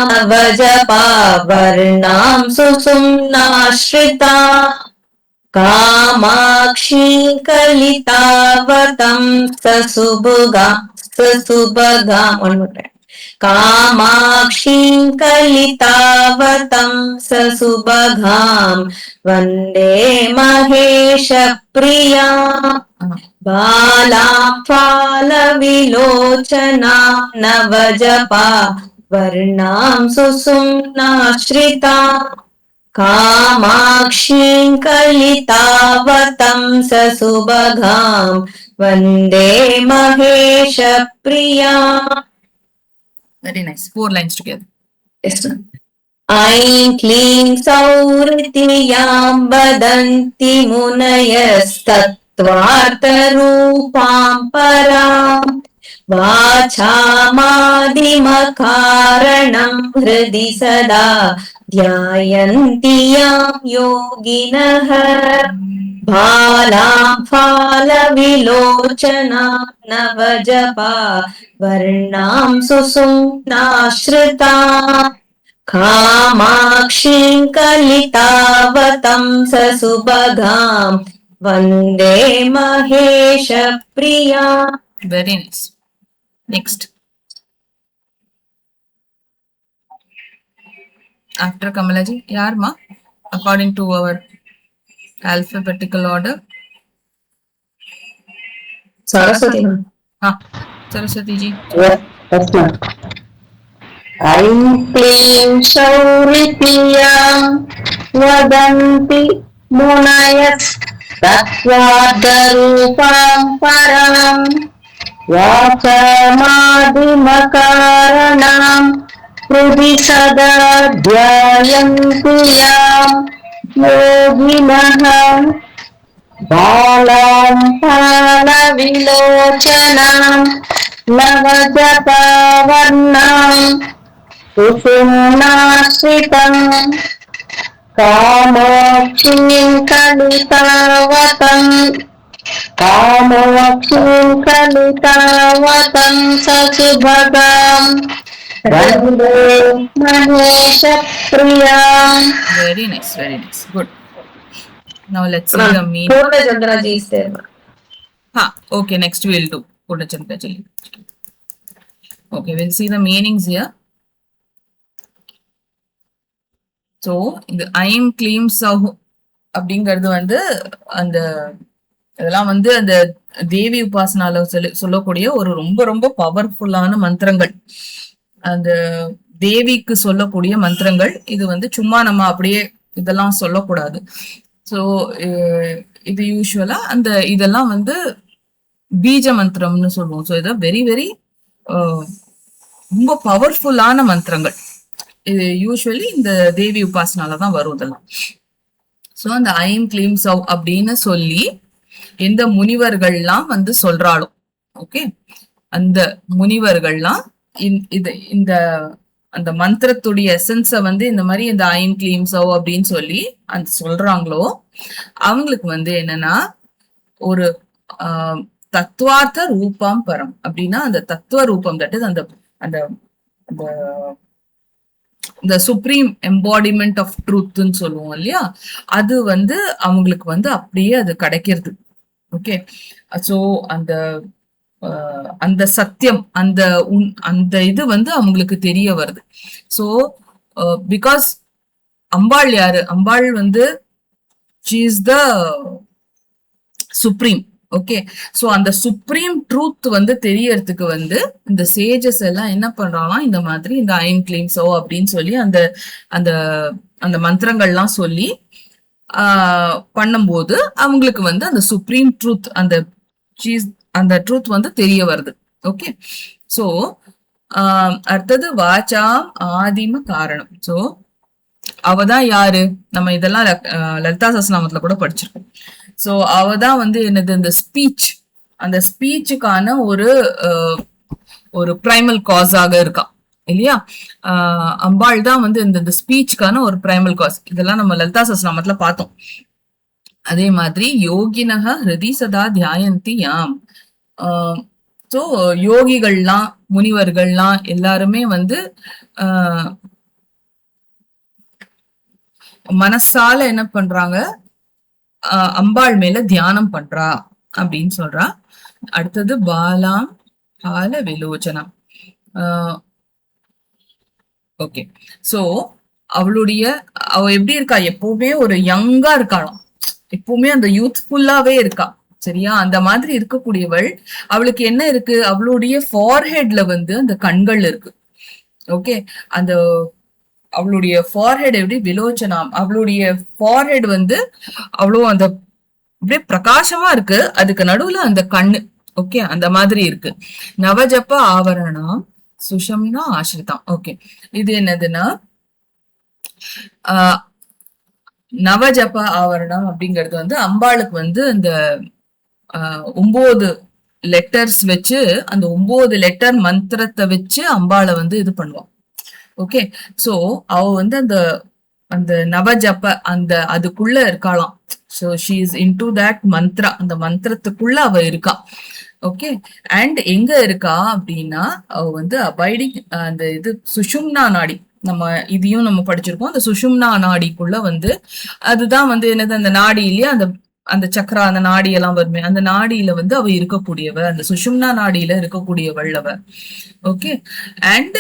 नवजपा वर्णां सुषुम्नाश्रिता कामाक्षीं कलितावतं ससुभगां कामाक्षीं कलितावतं ससुभगां वन्दे महेशप्रिया. बालां फालविलोचनां नवजपा वर्णां सुषुम्नाश्रिता कामाक्षीं कलितावतं ससुभगां वन्दे महेशप्रिया. Very nice. 4 lines together. Yes. ऐं क्लीं सौरिति यां वदन्ति मुनयस्तत्त्वार्थरूपां परां वाचामादिमकारणं हृदि सदा ध्यायन्ति यां योगिनः बालां फालविलोचनां नवजपा वर्णां सुषुम्नाश्रिता कामाक्षीं कलितावतं ससुभगां वन्दे महेशप्रिया. Very nice. Next. After Kamalaji, yaar ma? According to our alphabetical order. Saraswati. Saraswati ji. Yes, ma'am. ऐं क्लीं सौरिति यां वदन्ति मुनयस्तत्त्वार्थरूपां परां वाचामादिमकारणं हृदि सदा ध्यायन्ति यां योगिनः बालां विलोचनां नवजपावर्णां कुसुम्नाश्रितं कामोक्षीं कलितावतं ससुभगां वन्दे महेशप्रियाम्. Very nice, very nice. Good. Now let's see the meaning. Purnachandra ji is there. Okay, next we'll do Purnachandra ji. Okay, we'll see the meanings here. So, இந்த ஐம் க்ளீம் சௌ அப்படிங்கிறது வந்து அந்த இதெல்லாம் வந்து அந்த தேவி உபாசனால சொல்லக்கூடிய ஒரு ரொம்ப ரொம்ப பவர்ஃபுல்லான மந்திரங்கள். அந்த தேவிக்கு சொல்லக்கூடிய மந்திரங்கள். இது வந்து சும்மா நம்ம அப்படியே இதெல்லாம் சொல்லக்கூடாது. ஸோ இது யூஸ்வலா அந்த இதெல்லாம் வந்து பீஜ மந்திரம்னு சொல்லுவோம். ஸோ இதை வெரி வெரி ரொம்ப பவர்ஃபுல்லான மந்திரங்கள். இது யூஸ்வலி இந்த தேவி உபாசனாலதான் வரும் இதெல்லாம். ஸோ அந்த ஐம் க்ளீம் சௌ அப்படின்னு சொல்லி எந்த முனிவர்கள்லாம் வந்து சொல்றாளோ, ஓகே, அந்த முனிவர்கள்லாம் இந்த அந்த மந்திரத்துடைய எசன்ஸ வந்து இந்த மாதிரி இந்த ஐம் க்ளீம் சௌ அப்படின்னு சொல்லி அந்த சொல்றாங்களோ அவங்களுக்கு வந்து என்னன்னா ஒரு தத்துவார்த்த ரூபம் பரம் அப்படின்னா அந்த தத்துவ ரூபம், தட் இஸ் அந்த அந்த இந்த சுப்ரீம் எம்பாடிமெண்ட் ஆஃப் ட்ரூத்ன்னு சொல்லுவோம் இல்லையா, அது வந்து அவங்களுக்கு வந்து அப்படியே அது கிடைக்கிறது. ஓகே, சோ அந்த அந்த சத்தியம் அந்த இது வந்து அவங்களுக்கு தெரிய வருது. சோ பிகாஸ் அம்பாள் யாரு? அம்பாள் வந்து she is the supreme. Okay, so அந்த சுப்ரீம் ட்ரூத் வந்து தெரியறதுக்கு வந்து இந்த சேஜஸ் எல்லாம் என்ன பண்றாங்கன்னா இந்த மாதிரி இந்த ஐம் க்ளீம் சௌ அப்படின்னு சொல்லி அந்த அந்த அந்த மந்திரங்கள்லாம் சொல்லி பண்ணும்போது அவங்களுக்கு வந்து அந்த சுப்ரீம் ட்ரூத் அந்த ட்ரூத் வந்து தெரிய வருது. ஓகே, சோ அடுத்தது வாச்சா ஆதிம காரணம். சோ அவதான் யாரு? நம்ம இதெல்லாம் லலிதா சஹஸ்ரநாமத்துல கூட படிச்சிருக்கோம். சோ அவதான் வந்து என்னது, இந்த ஸ்பீச், அந்த ஸ்பீச்சுக்கான ஒரு பிரைமல் காஸாக இருக்கா இல்லையா? அம்பாள் தான் வந்து இந்த ஸ்பீச்சுக்கான ஒரு பிரைமல் காஸ். இதெல்லாம் நம்ம லலிதா சஹஸ்ரநாமத்துல பார்த்தோம். அதே மாதிரி யோகினக ஹிருதி சதா தியாயந்தி யாம். சோ யோகிகள்லாம் முனிவர்கள்லாம் எல்லாருமே வந்து மனசால என்ன பண்றாங்க? அம்பாள் மேல தியானம் பண்றா அப்படின்னு சொல்றா. அடுத்தது பாலாம் கால விலோச்சனம். ஓகே, சோ அவ எப்படி இருக்கா? எப்பவுமே ஒரு யங்கா இருக்காளாம், எப்பவுமே அந்த யூத்ஃபுல்லாவே இருக்கா. சரியா? அந்த மாதிரி இருக்கக்கூடியவள். அவளுக்கு என்ன இருக்கு? அவளுடைய ஃபார்ஹெட்ல வந்து அந்த கண்கள் இருக்கு. ஓகே, அந்த அவளுடைய ஃபார்ஹெட் எப்படி விலோச்சனம், அவளுடைய ஃபார்ஹெட் வந்து அவ்வளோ அந்த அப்படியே பிரகாசமா இருக்கு. அதுக்கு நடுவுல அந்த கண்ணு, ஓகே, அந்த மாதிரி இருக்கு. நவஜப்ப ஆவரணம் சுஷம்னா ஆசிரிதம். ஓகே, இது என்னதுன்னா நவஜப்ப ஆவரணம் அப்படிங்கிறது வந்து அம்பாளுக்கு வந்து அந்த 9 லெட்டர்ஸ் வச்சு, அந்த 9 லெட்டர் மந்திரத்தை வச்சு அம்பாளை வந்து இது பண்ணுவான். ஓகே, சோ அவ வந்து அந்த நவஜப்ப அதுக்குள்ள இருக்காளாம். So she is into that mantra, அந்த மந்திரத்துக்குள்ள அவ இருக்கா. ஓகே, அண்ட் எங்க இருக்கா அப்படின்னா அவ வந்து அபைடிங் அந்த இது சுஷும்னா நாடி. நம்ம இதையும் நம்ம படிச்சிருக்கோம். அந்த சுஷும்னா நாடிக்குள்ள வந்து அதுதான் வந்து என்னது, அந்த நாடி இல்லையா, அந்த சக்கரா, அந்த நாடி எல்லாம் வருமே, அந்த நாடியில வந்து அவ இருக்கக்கூடியவ, அந்த சுஷும்னா நாடியில இருக்கக்கூடியவள் அவ. ஓகே, அண்ட்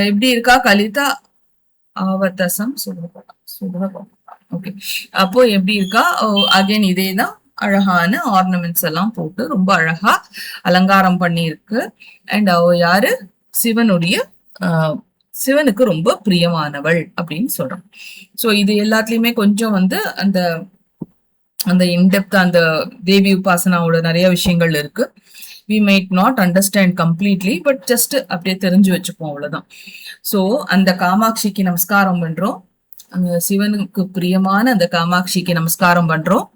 எப்படி இருக்கா? கலிதா ஆவர்த்தசம் சுபகம். ஓகே, அப்போ எப்படி இருக்கா? அகைன் இதேதான், அழகான ஆர்னமெண்ட்ஸ் எல்லாம் போட்டு ரொம்ப அழகா அலங்காரம் பண்ணி இருக்கு. அண்ட் அவ யாரு? சிவனுக்கு ரொம்ப பிரியமானவள் அப்படின்னு சொல்றோம். சோ இது எல்லாத்துலயுமே கொஞ்சம் வந்து அந்த இன்டெப்த் அந்த தேவி உபாசனாவோட நிறைய விஷயங்கள் இருக்கு. we might not understand completely, but just அப்படியே தெரிஞ்சு வச்சுப்போம், அவ்வளவுதான். சோ அந்த காமாட்சிக்கு நமஸ்காரம் பண்றோம். அந்த சிவனுக்கு பிரியமான அந்த காமாட்சிக்கு நமஸ்காரம் பண்றோம்.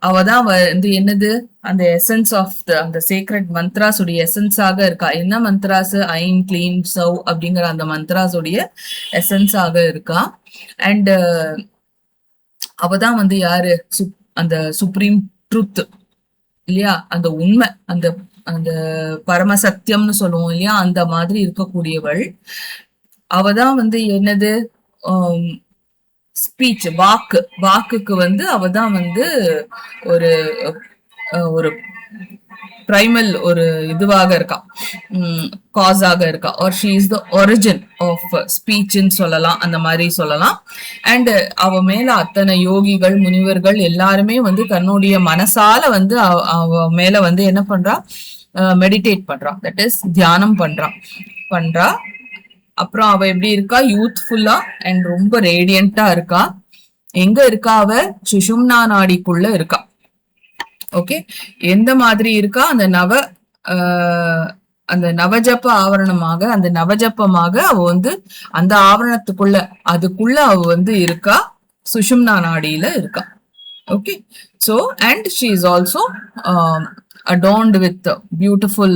அவதான் வந்து என்னது, அந்த எசன்ஸ் ஆஃப் அந்த சேக்ரெட் மந்த்ராஸ் உடைய எசன்ஸாக இருக்கா. என்ன மந்த்ராஸ்? ஐம் கிளீம் சௌ அப்படிங்கிற அந்த மந்த்ராஸ் உடைய எசன்ஸாக இருக்கா. அண்ட் அவதான் வந்து யாரு, அந்த சுப்ரீம் ட்ரூத் இல்லையா, அந்த உண்மை, அந்த அந்த பரம சத்தியம்னு சொல்லுவோம் இல்லையா, அந்த மாதிரி இருக்கக்கூடியவள். அவதான் வந்து என்னது, ஸ்பீச், வாக்குக்கு வந்து அவதான் வந்து ஒரு ஒரு பிரைமல் ஒரு இதுவாக இருக்கா, காஸாக இருக்கா. Or she is the origin of ஸ்பீச்ன்னு சொல்லலாம், அந்த மாதிரி சொல்லலாம். அண்ட் அவ மேல அத்தனை யோகிகள் முனிவர்கள் எல்லாருமே வந்து தன்னுடைய மனசால வந்து அவ மேல வந்து என்ன பண்றா, மெடிடேட் பண்றா, தட் இஸ் தியானம் பண்றா. அப்புறம் அவ எப்படி இருக்கா, யூத்ஃபுல்லா அண்ட் ரொம்ப ரேடியண்டா இருக்கா. எங்க இருக்கா அவ? சுஷும்னா நாடிக்குள்ள இருக்கா. ஓகே, எந்த மாதிரி இருக்கா? அந்த நவஜப்ப ஆவரணமாக, அந்த நவஜப்பமாக அவ வந்து அந்த ஆவரணத்துக்குள்ள, அதுக்குள்ள அவ வந்து இருக்கா, சுஷும்னா நாடியில இருக்கா. Okay, so and she is also adorned with beautiful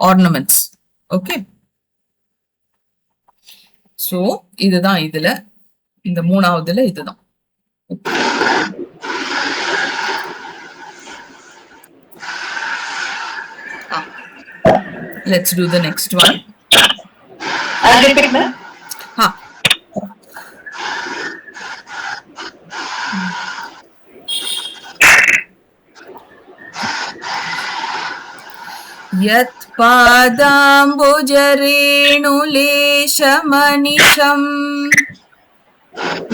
ornaments. Okay, so இதுதான் இதுல, இந்த மூணாவதுல இதுதான். Let's do the next one. I'll repeat, ma'am. Yat padambujarenuleshamanicham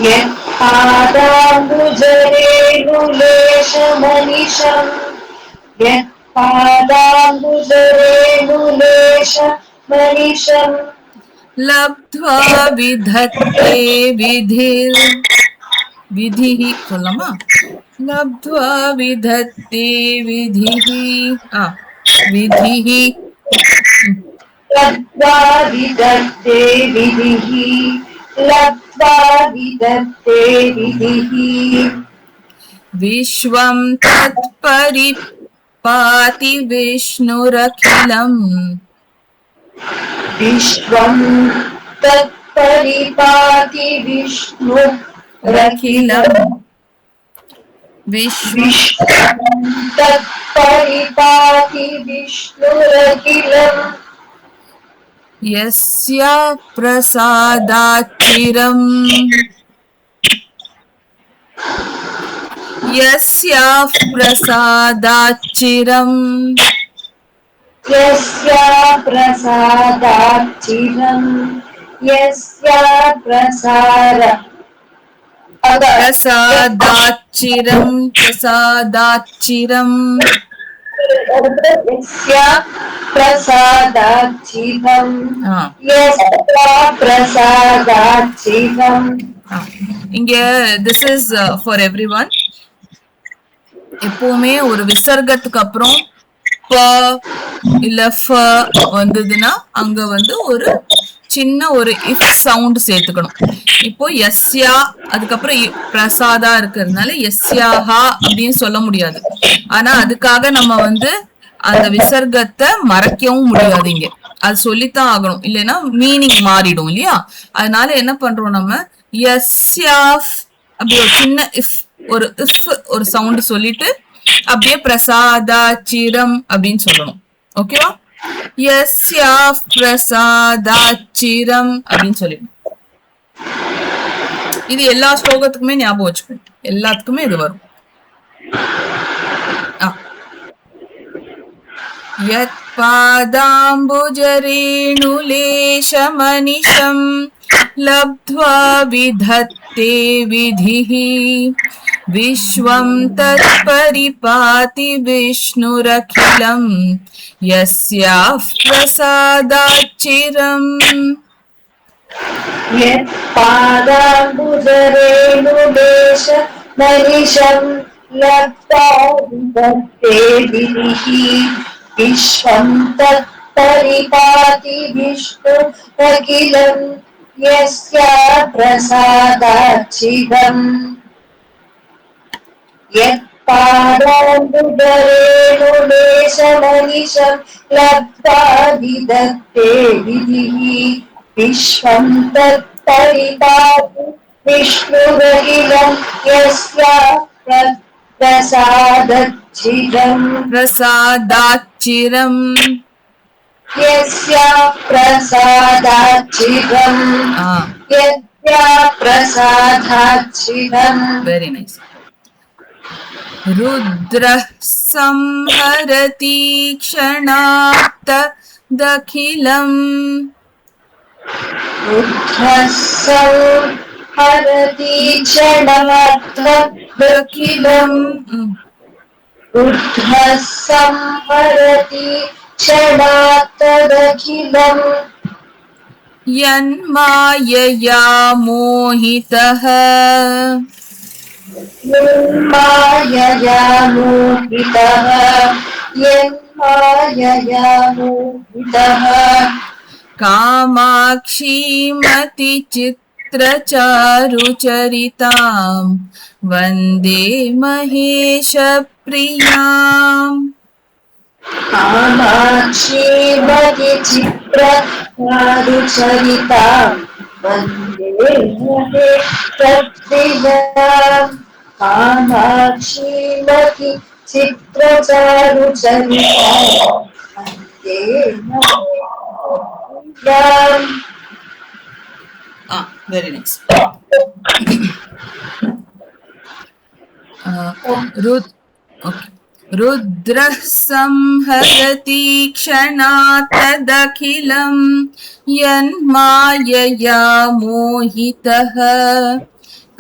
Yat padambujarenuleshamanicham Yat padambujarenuleshamanicham labdhva vidhatte vidhihi சொல்லமா, labdhva vidhatte vidhihi vidhihi labdhva vidhatte vidhihi labdhva vidhatte vidhihi vishvam tat paripati vishnurakilam Vishvam tat paripati vishnurakilam Vishvam tat paripati vishnurakilam Yasya prasadachiram Yasya prasadachiram Yasya prasadachiram Yasya prasadachiram Yasya prasadachiram Yasya prasadachiram. இங்க this is for everyone. எப்பவுமே ஒரு விசர்க்கத்துக்கு அப்புறம் ப இல்ல ஃப வந்ததுன்னா அங்க வந்து ஒரு சின்ன ஒரு இஃப் சவுண்ட் சேர்த்துக்கணும். இப்போ எஸ்யா அதுக்கப்புறம் பிரசாதா இருக்கிறதுனால எஸ்யாஹா அப்படின்னு சொல்ல முடியாது. ஆனா அதுக்காக நம்ம வந்து அந்த விசர்க்கத்தை மறைக்கவும் முடியாது, இங்க அது சொல்லித்தான் ஆகணும், இல்லைன்னா மீனிங் மாறிடும் இல்லையா. அதனால என்ன பண்றோம், நம்ம எஸ்யாஃப் அப்படி ஒரு சின்ன இஃப் ஒரு சவுண்ட் சொல்லிட்டு அப்படியே பிரசாதாச்சிரம் அப்படின்னு சொல்லணும். ஓகேவா? யஸ்யா பிரசாதாச்சிரம் அப்படின்னு சொல்லிடணும். இது எல்லா ஸ்லோகத்துக்குமே ஞாபகம் வச்சுக்கணும், எல்லாத்துக்குமே இது வரும். யத் பாதாம்புஜரேணுலேஷமனிஷம் லப்த்வா விதத்தே விதிஹி விஸ்வம் தத் பரிபாதி விஷ்ணுரகிலம் யஸ்யாஃப் பிரசாதாச்சிரம். Yat padambujarenuleshamanicham labdhva vidatte vidhihi vishvam tat paripati vishnu agilam यस्या प्रसादाच्छिदम् यत्पादाम्बुजरेणुलेशमनिशं लब्ध्वा विदत्ते विधिः विश्वं तत्परिपातु विष्णुरखिलं यस्या प्रसादच्छिदम् प्रसादाच्चिरम् यस्या प्रसादाच्छिदम् यस्या प्रसादाच्छिदम् वेरी नाइस रुद्रः संहरति क्षणात् दखिलम् रुद्रः संहरति क्षणात् दखिलम् रुद्रः संहरति क्षणात् दखिलम् यन्मायया मोहितः यन्मायया मोहितः यन्मायया मोहितः कामाक्षीमतिचित्रचारुचरिताम् वन्दे महेशप्रियाम् कामाक्षीमति चित्रचारुचरिताम् वन्दे महेशप्रियाम् कामाक्षीमति चित्रचारुचरिताम् वन्दे महेशप्रियाम् very nice रुद्रः संहरति क्षणात् तदखिलम् यन्मायया मोहितः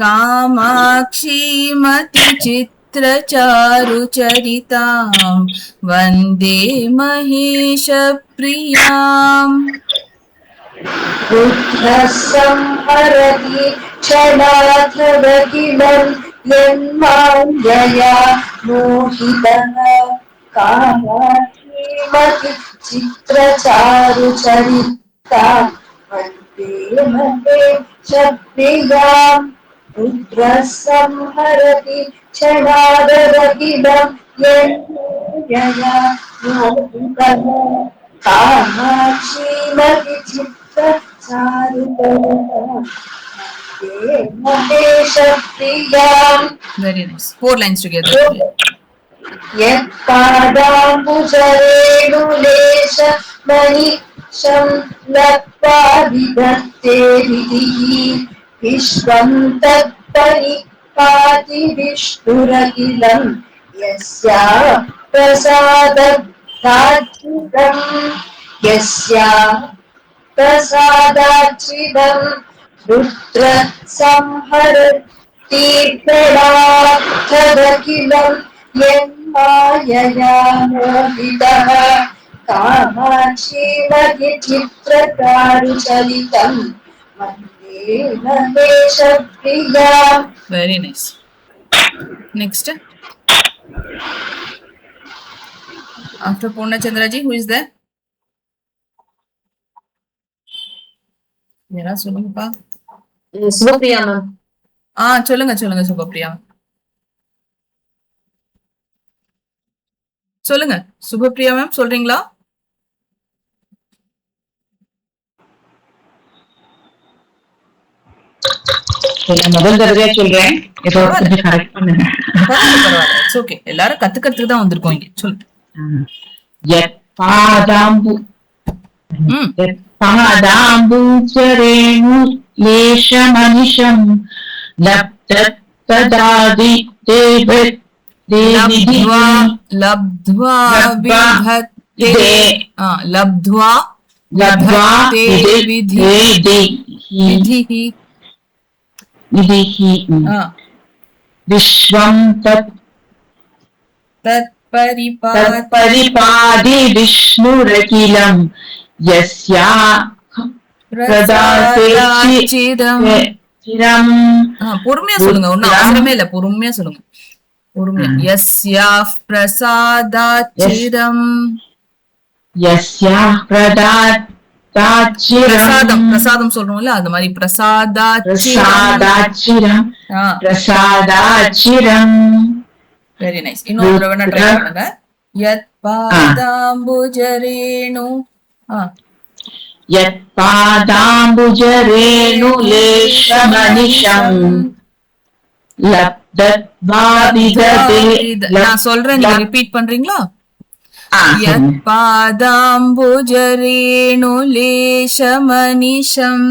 कामाक्षीमतिचित्रचारुचरिताम् वन्दे महेशप्रियाम् रुद्रः संहरति क्षणात् दखिलम् यन्मायया मोहितः कामाक्षीमति चित्रचारुचरिताम् वन्दे महेशप्रियाम् रुद्रः संहरति क्षणात् दखिलम् यन्मायया मोहितः कामाक्षीमति चित्रचारुचरिताम् वन्दे महेशप्रियाम् very nice 4 lines together यत्पादाम्बुजरेणुलेशमनिशं लब्ध्वा विदत्ते विधिः विश्वं तत्परिपाति विष्णुरखिलं यस्या प्रसादाच्छिदम् यस्या प्रसादाच्छिदम् रुद्रः संहरति क्षणात् तदखिलम् यन्मायया मोहितः कामाक्षीमति चित्रचारुचरितम् वन्दे महेशप्रियाम् very nice next after Purnachandra ji who is there yara solunga Subhapriya ma'am. சொல்லுங்க சொல்லுங்க சுபப்பிரியா சொல்லுங்க சுபப்பிரியா மேம் சொல்றீங்களா முதல் தடவையா சொல்றேன் ஏதோ கொஞ்சம் கரெக்ட் பண்ணுங்க பரவாயில்ல இட்ஸ் ஓகே எல்லாரும் கத்துக்கிறதுக்கு தான் வந்திருக்கோம் இங்க சொல்லு பாதாம்பு பாதாம்பூச்சரேணு லேஷமனிஷம் லப்ததாதி लब्ध्वा लब्ध्वा विभक्ते लब्ध्वा विभक्ते विधिः विश्वं तत्परिपादि विष्णुरखिलं यस्या प्रसादाच्चिदम् பொறுமையா சொல்லுங்க ஒன்னும் அவசரமே இல்ல பொறுமையா சொல்லுங்க பொறுமையா यस्याः प्रसादाच्चिदम् यस्याः பிரசாதம் பிரசாதம் சொல்றோம்ல அந்த மாதிரி பிரசாதாச்சிரம். Very nice. இன்னொரு தடவை வேணா ட்ரை பண்ணுங்க. யத் பாதாம்புஜரேணு யத் பாதாம்புஜரேணு லேஷமனிஷம் லப்தத்வா விததே. நான் சொல்றேன், நீங்க ரிப்பீட் பண்றீங்களா? யத் பாதாம்புஜரேணு லேஷமனிஷம்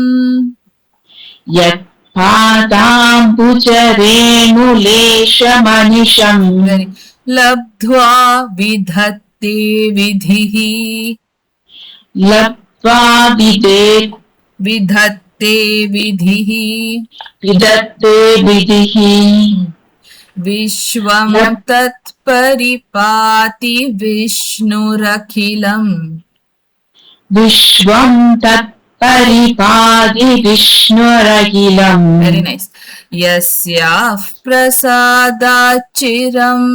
யத் பாதாம்புஜரேணு லேஷமனிஷம் லப்த்வா விதத்தே விதிஹி லப்த்வா விதத்தே விதிஹி விதத்தே விதிஹி விஸ்வம் தத் பரிபாதி விஷ்ணுரகிலம் விஸ்வம் தத் பரிபாதி விஷ்ணுரகிலம். Very nice. யஸ்யாஃ பிரசாதாச்சிரம்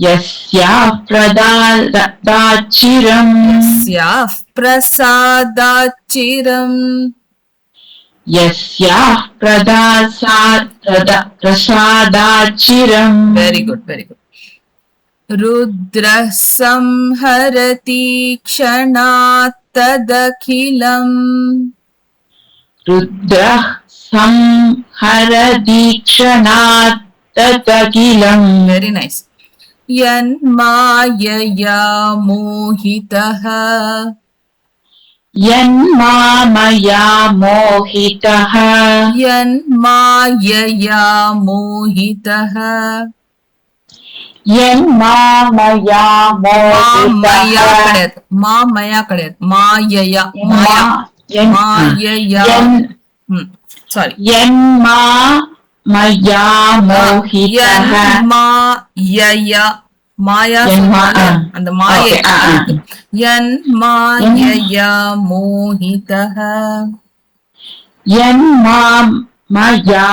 யஸ்யாஃ பிரசாதாச்சிரம் யஸ்யாஃ பிரசாதாச்சிரம் யஸ்யாஃ பிரசாதாச்சிரம். Very good, very good. ருத்ரः संहरति क्षणात् तदखिलम् ருத்ரः संहरति क्षणात् तदखिलम्. Very nice. यन्मायया मोहितः यन्मामया मोहितः यन्मायया मोहितः यन्मामया மாமயா मोहितः கிடையாது, மாமயா கிடையாது, மாயயா மாயயா. சாரி, यन्मामया मोहितः மாயயா மாயா அந்த மாயை. यन्मायया मोहितः यन्मामया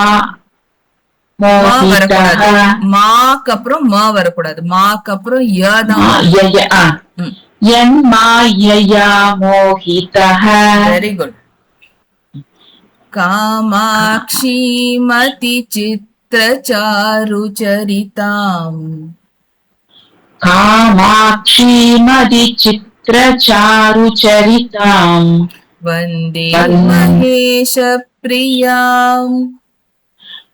வரக்கூடாது, मोहितः மாக்கு அப்புறம் ம வரக்கூடாது, மாக்கு அப்புறம் ய தான். यन्मायया मोहितः. Very good. காமாட்சிமதி சித்ரசாருச்சரிதாம் कामाक्षीमदि चित्रचारुचरिताम् वन्दे महेश प्रियाम्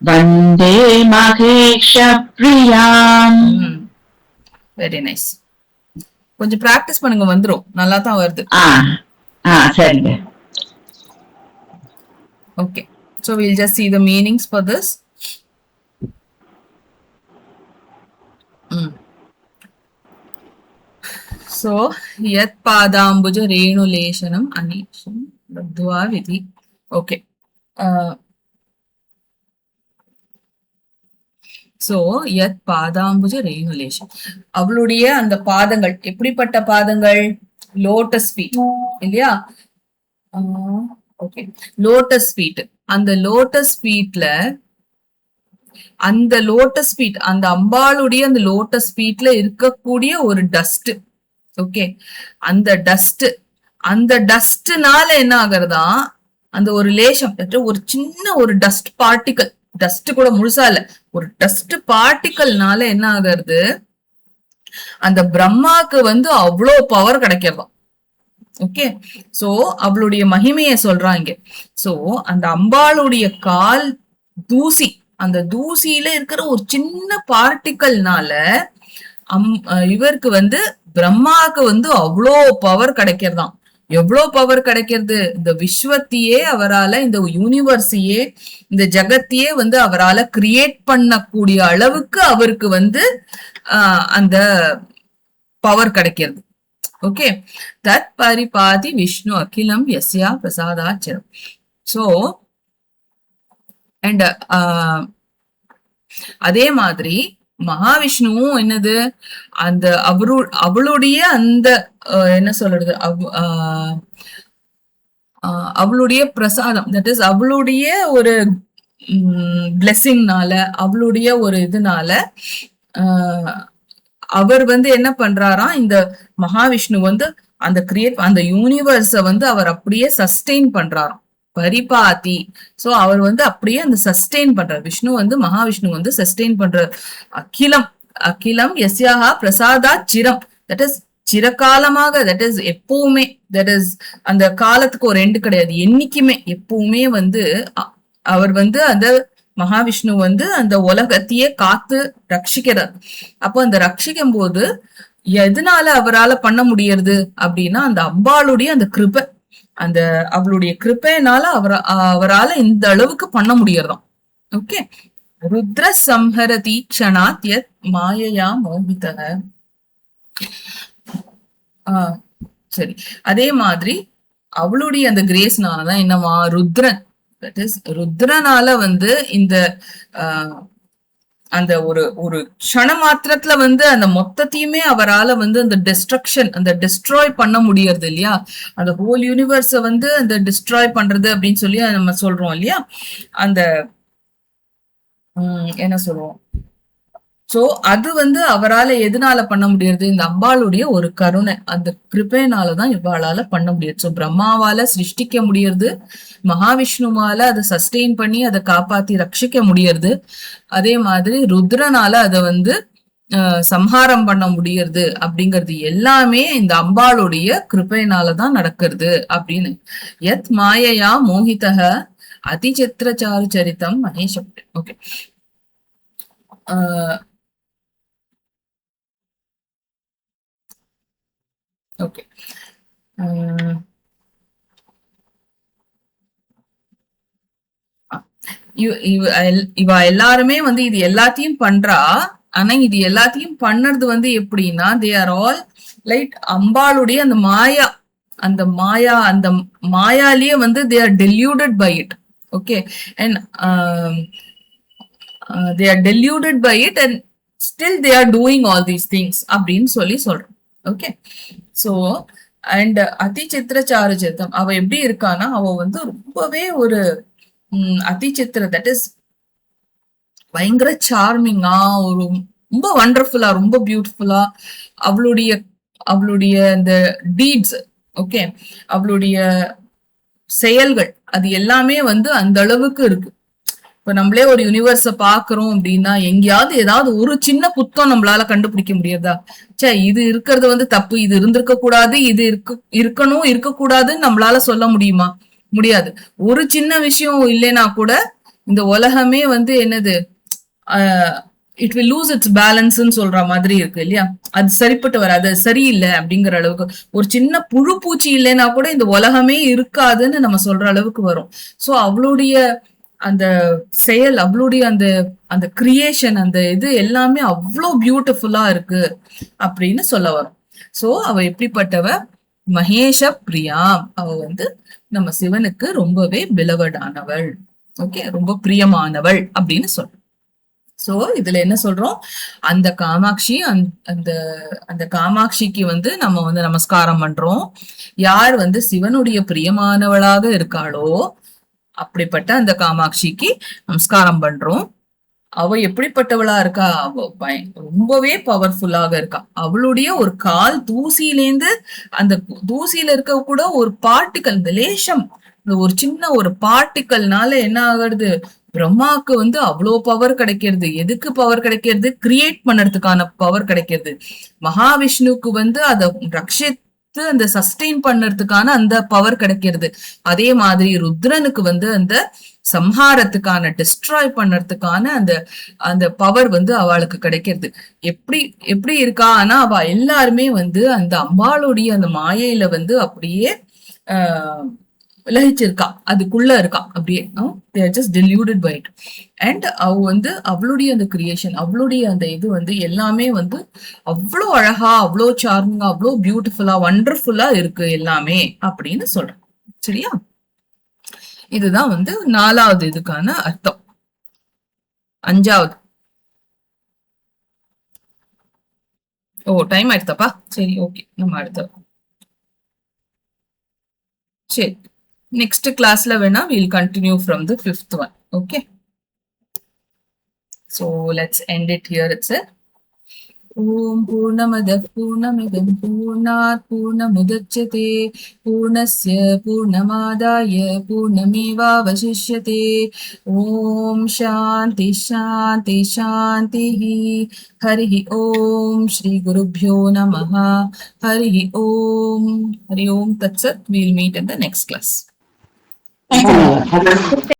वन्दे महेश प्रियाम्. Very nice. கொஞ்சம் பிராக்டிஸ் பண்ணுங்க, வந்துரும். நல்லா தான் வருது. சரிங்க. Okay, so we'll just see the meanings for this. So yat padambuja renu leshanam anisham labdva vidhi. Okay, so yat padambuja renu leshan, அவளுடைய அந்த பாதங்கள் எப்படிப்பட்ட பாதங்கள்? லோட்டஸ் ஃபீட் இல்லையா? Okay, lotus feet. அந்த லோட்டஸ் ஃபீட்ல அந்த லோட்டஸ் ஃபீட் அந்த அம்பாளுடைய அந்த லோட்டஸ் ஃபீட்ல இருக்கக்கூடிய ஒரு டஸ்ட். ஓகே, அந்த டஸ்ட்னால என்ன ஆகுறதா, அந்த ஒரு லேசம், ஒரு சின்ன ஒரு டஸ்ட் பார்ட்டிகல், டஸ்ட் கூட முழுசா இல்ல, ஒரு டஸ்ட் பார்ட்டிகல்னால என்ன ஆகுறது, அந்த பிரம்மாக்கு அவ்வளோ பவர் கிடைக்கிறதாம். ஓகே, சோ அவளுடைய மகிமைய சொல்றாங்க. சோ அந்த அம்பாளுடைய கால் தூசி, அந்த தூசியில இருக்கிற ஒரு சின்ன பார்ட்டிகல்னால இவருக்கு பிரம்மாவுக்கு அவ்வளோ பவர் கிடைக்கிறதாம். எவ்வளவு பவர் கிடைக்கிறது, இந்த விஸ்வத்தையே அவரால, இந்த யூனிவர்ஸையே, இந்த ஜகத்தையே அவரால கிரியேட் பண்ணக்கூடிய அளவுக்கு அவருக்கு அந்த பவர் கிடைக்கிறது. ஓகே, தத் பரிபாதி விஷ்ணு அகிலம் யஸ்யா பிரசாதாச்சிரம். சோ அண்ட் அதே மாதிரி மகாவிஷ்ணுவும் என்னது, அந்த அவளுடைய அந்த என்ன சொல்றது, அவளுடைய பிரசாதம், தட் இஸ் அவளுடைய ஒரு பிளெஸிங்னால, அவளுடைய ஒரு இதனால அவர் என்ன பண்றாராம், இந்த மகாவிஷ்ணு அந்த அந்த யூனிவர்ஸ வந்து அவர் அப்படியே சஸ்டெயின் பண்றாராம். பரிபாதி. சோ அவர் வந்து அப்படியே அந்த சஸ்டெயின் பண்றார். விஷ்ணு வந்து மகாவிஷ்ணு வந்து சஸ்டெயின் பண்றார். அகிலம் அகிலம் எஸ்யாஹா பிரசாதா சிரம், தட் இஸ் சிறகாலமாக, தட் இஸ் எப்பவுமே, தட் இஸ் அந்த காலத்துக்கு ஒரு எண்டு கிடையாது, என்னைக்குமே எப்பவுமே வந்து அவர் வந்து அந்த மகாவிஷ்ணு வந்து அந்த உலகத்தையே காத்து ரட்சிக்கிறார். அப்போ அந்த ரட்சிக்கும் போது எதனால அவரால பண்ண முடியறது அப்படின்னா அந்த அம்பாளுடைய அந்த கிருபை, அந்த அவளுடைய கிருப்பைனால அவரால இந்த அளவுக்கு பண்ண முடியறதாம். ஓகே. ருத்ர சம்ஹரதி க்ஷணாத் யத் மாயையா மோகிதக. சரி, அதே மாதிரி அவளுடைய அந்த கிரேஸ்னாலதான் என்னவா, ருத்ரன், தட் இஸ் ருத்ரனால வந்து இந்த அந்த ஒரு க்ஷண மாத்திரத்துல வந்து அந்த மொத்தத்தையுமே அவரால வந்து அந்த டிஸ்ட்ரக்ஷன், அந்த டிஸ்ட்ராய் பண்ண முடியறது இல்லையா, அந்த ஹோல் யூனிவர்ஸ வந்து அந்த டிஸ்ட்ராய் பண்றது அப்படின்னு சொல்லி நம்ம சொல்றோம் இல்லையா, அந்த என்ன சொல்லுவோம். சோ அது வந்து அவரால எதனால பண்ண முடியாது, இந்த அம்பாளுடைய ஒரு கருணை, அந்த கிருபைனாலதான் இவாளால பண்ண முடியாது. சோ பிரம்மாவால சிருஷ்டிக்க முடியறது, மகாவிஷ்ணுவால அதை சஸ்டெயின் பண்ணி அதை காப்பாத்தி ரட்சிக்க முடியறது, அதே மாதிரி ருத்ரனால அதை வந்து சம்ஹாரம் பண்ண முடியறது அப்படிங்கிறது எல்லாமே இந்த அம்பாளுடைய கிருபைனாலதான் நடக்கிறது அப்படின்னு. யத் மாயையா மோகிதக அதிசித்திர சாரு சரித்தம் மகேஷ். ஓகே. ஓகே. இவ எல்லாருமே வந்து இது எல்லாத்தையும் பண்றா. ஆனா இது எல்லாத்தையும் பண்ணது வந்து எப்படின்னா, தே ஆர் ஆல் லைக் அம்பாளுடைய அந்த மாயா, அந்த மாயாலேயே வந்து they are deluded by it. Okay. And they are deluded by it and still they are doing all these things அப்படின்னு சொல்லி சொல்றோம். ஓகே. சோ அண்ட் அதிசித்திர சாருஜித்தம், அவ எப்படி இருக்கானா, அவ வந்து ரொம்பவே ஒரு அதிசித்திர, தட் இஸ் பயங்கர சார்மிங்கா, ஒரு ரொம்ப வண்டர்ஃபுல்லா, ரொம்ப பியூட்டிஃபுல்லா, அவளுடைய அந்த டீட்ஸ், ஓகே, அவளுடைய செயல்கள் அது எல்லாமே வந்து அந்த அளவுக்கு இருக்கு. இப்ப நம்மளே ஒரு யூனிவர்ஸ பாக்குறோம் அப்படின்னா எங்கேயாவது ஏதாவது ஒரு சின்ன குத்தம் நம்மளால கண்டுபிடிக்க முடியாதா, சே இது இருக்கிறது வந்து தப்பு, இது இருந்திருக்க கூடாது, இது இருக்கணும் இருக்கக்கூடாதுன்னு நம்மளால சொல்ல முடியுமா? முடியாது. ஒரு சின்ன விஷயம் இல்லைன்னா கூட இந்த உலகமே வந்து என்னது, இட் வில் லூஸ் இட்ஸ் பேலன்ஸ்ன்னு சொல்ற மாதிரி இருக்கு இல்லையா, அது சரிப்பட்டு வராது, சரியில்லை அப்படிங்கிற அளவுக்கு. ஒரு சின்ன புழு பூச்சி இல்லைன்னா கூட இந்த உலகமே இருக்காதுன்னு நம்ம சொல்ற அளவுக்கு வரும். சோ அவளுடைய அந்த செயல், அவளுடைய அந்த கிரியேஷன், அந்த இது எல்லாமே அவ்வளோ பியூட்டிஃபுல்லா இருக்கு அப்படின்னு சொல்ல வரும். சோ அவ எப்படிப்பட்டவ, மகேஷ பிரியா, அவ வந்து நம்ம சிவனுக்கு ரொம்பவே பிலவடானவள். ஓகே, ரொம்ப பிரியமானவள் அப்படின்னு சொல்றோம். சோ இதுல என்ன சொல்றோம், அந்த காமாட்சி, அந்த காமாட்சிக்கு வந்து நம்ம வந்து நமஸ்காரம் பண்றோம். யார் வந்து சிவனுடைய பிரியமானவளாக இருக்காளோ அப்படிப்பட்ட அந்த காமாட்சிக்கு நமஸ்காரம் பண்றோம். அவ எப்படிப்பட்டவளா இருக்கா, அவ ரொம்பவே பவர்ஃபுல்லாக இருக்கா. அவளுடைய ஒரு கால் தூசியிலேந்து, அந்த தூசியில இருக்க கூட ஒரு பார்ட்டிக்கல், இந்த லேசம், இந்த ஒரு சின்ன ஒரு பார்ட்டிக்கல்னால என்ன ஆகுறது, பிரம்மாவுக்கு வந்து அவ்வளோ பவர் கிடைக்கிறது. எதுக்கு பவர் கிடைக்கிறது, கிரியேட் பண்ணறதுக்கான பவர் கிடைக்கிறது. மகாவிஷ்ணுக்கு வந்து அதை ரக்ஷித்து அந்த சஸ்டெயின் பண்ணறதுக்கான அந்த பவர் கிடைக்கிறது. அதே மாதிரி ருத்ரனுக்கு வந்து அந்த சம்ஹாரத்துக்கான, டிஸ்ட்ராய் பண்ணறதுக்கான அந்த பவர் வந்து அவளுக்கு கிடைக்கிறது. எப்படி இருக்கா, ஆனா அவ எல்லாருமே வந்து அந்த அம்பாளுடைய அந்த மாயையில வந்து அப்படியே விலகிச்சிருக்கா, அதுக்குள்ள இருக்கா அப்படியே. they are just deluded by it. and அவ வந்து அவளுடைய அந்த கிரியேஷன், அவளுடைய அந்த இது வந்து எல்லாமே வந்து அவ்வளோ அழகா, அவ்வளோ சார்மிங்கா, அவ்வளோ பியூட்டிஃபுல்லா, வண்டர்ஃபுல்லா இருக்கு எல்லாமே அப்படின்னு சொல்றேன். சரியா? இதுதான் வந்து 4வது இதுக்கான அர்த்தம். 5வது. டைம் ஆயிடுத்தாப்பா. சரி, ஓகே, நம்ம அடுத்த சரி நெக்ஸ்ட் கிளாஸ்ல வேணா we'll continue from the 5th one. Okay, so let's end it here itself. ॐ पूर्णमदः पूर्णमिदं पूर्णात् पूर्णमुदच्यते पूर्णस्य पूर्णमादाय पूर्णमेवावशिष्यते ॐ शान्ति शान्ति शान्तिः हरिः ॐ श्रीगुरुभ्यो नमः हरिः ॐ तत्सत् we'll meet in the next class. Thank you.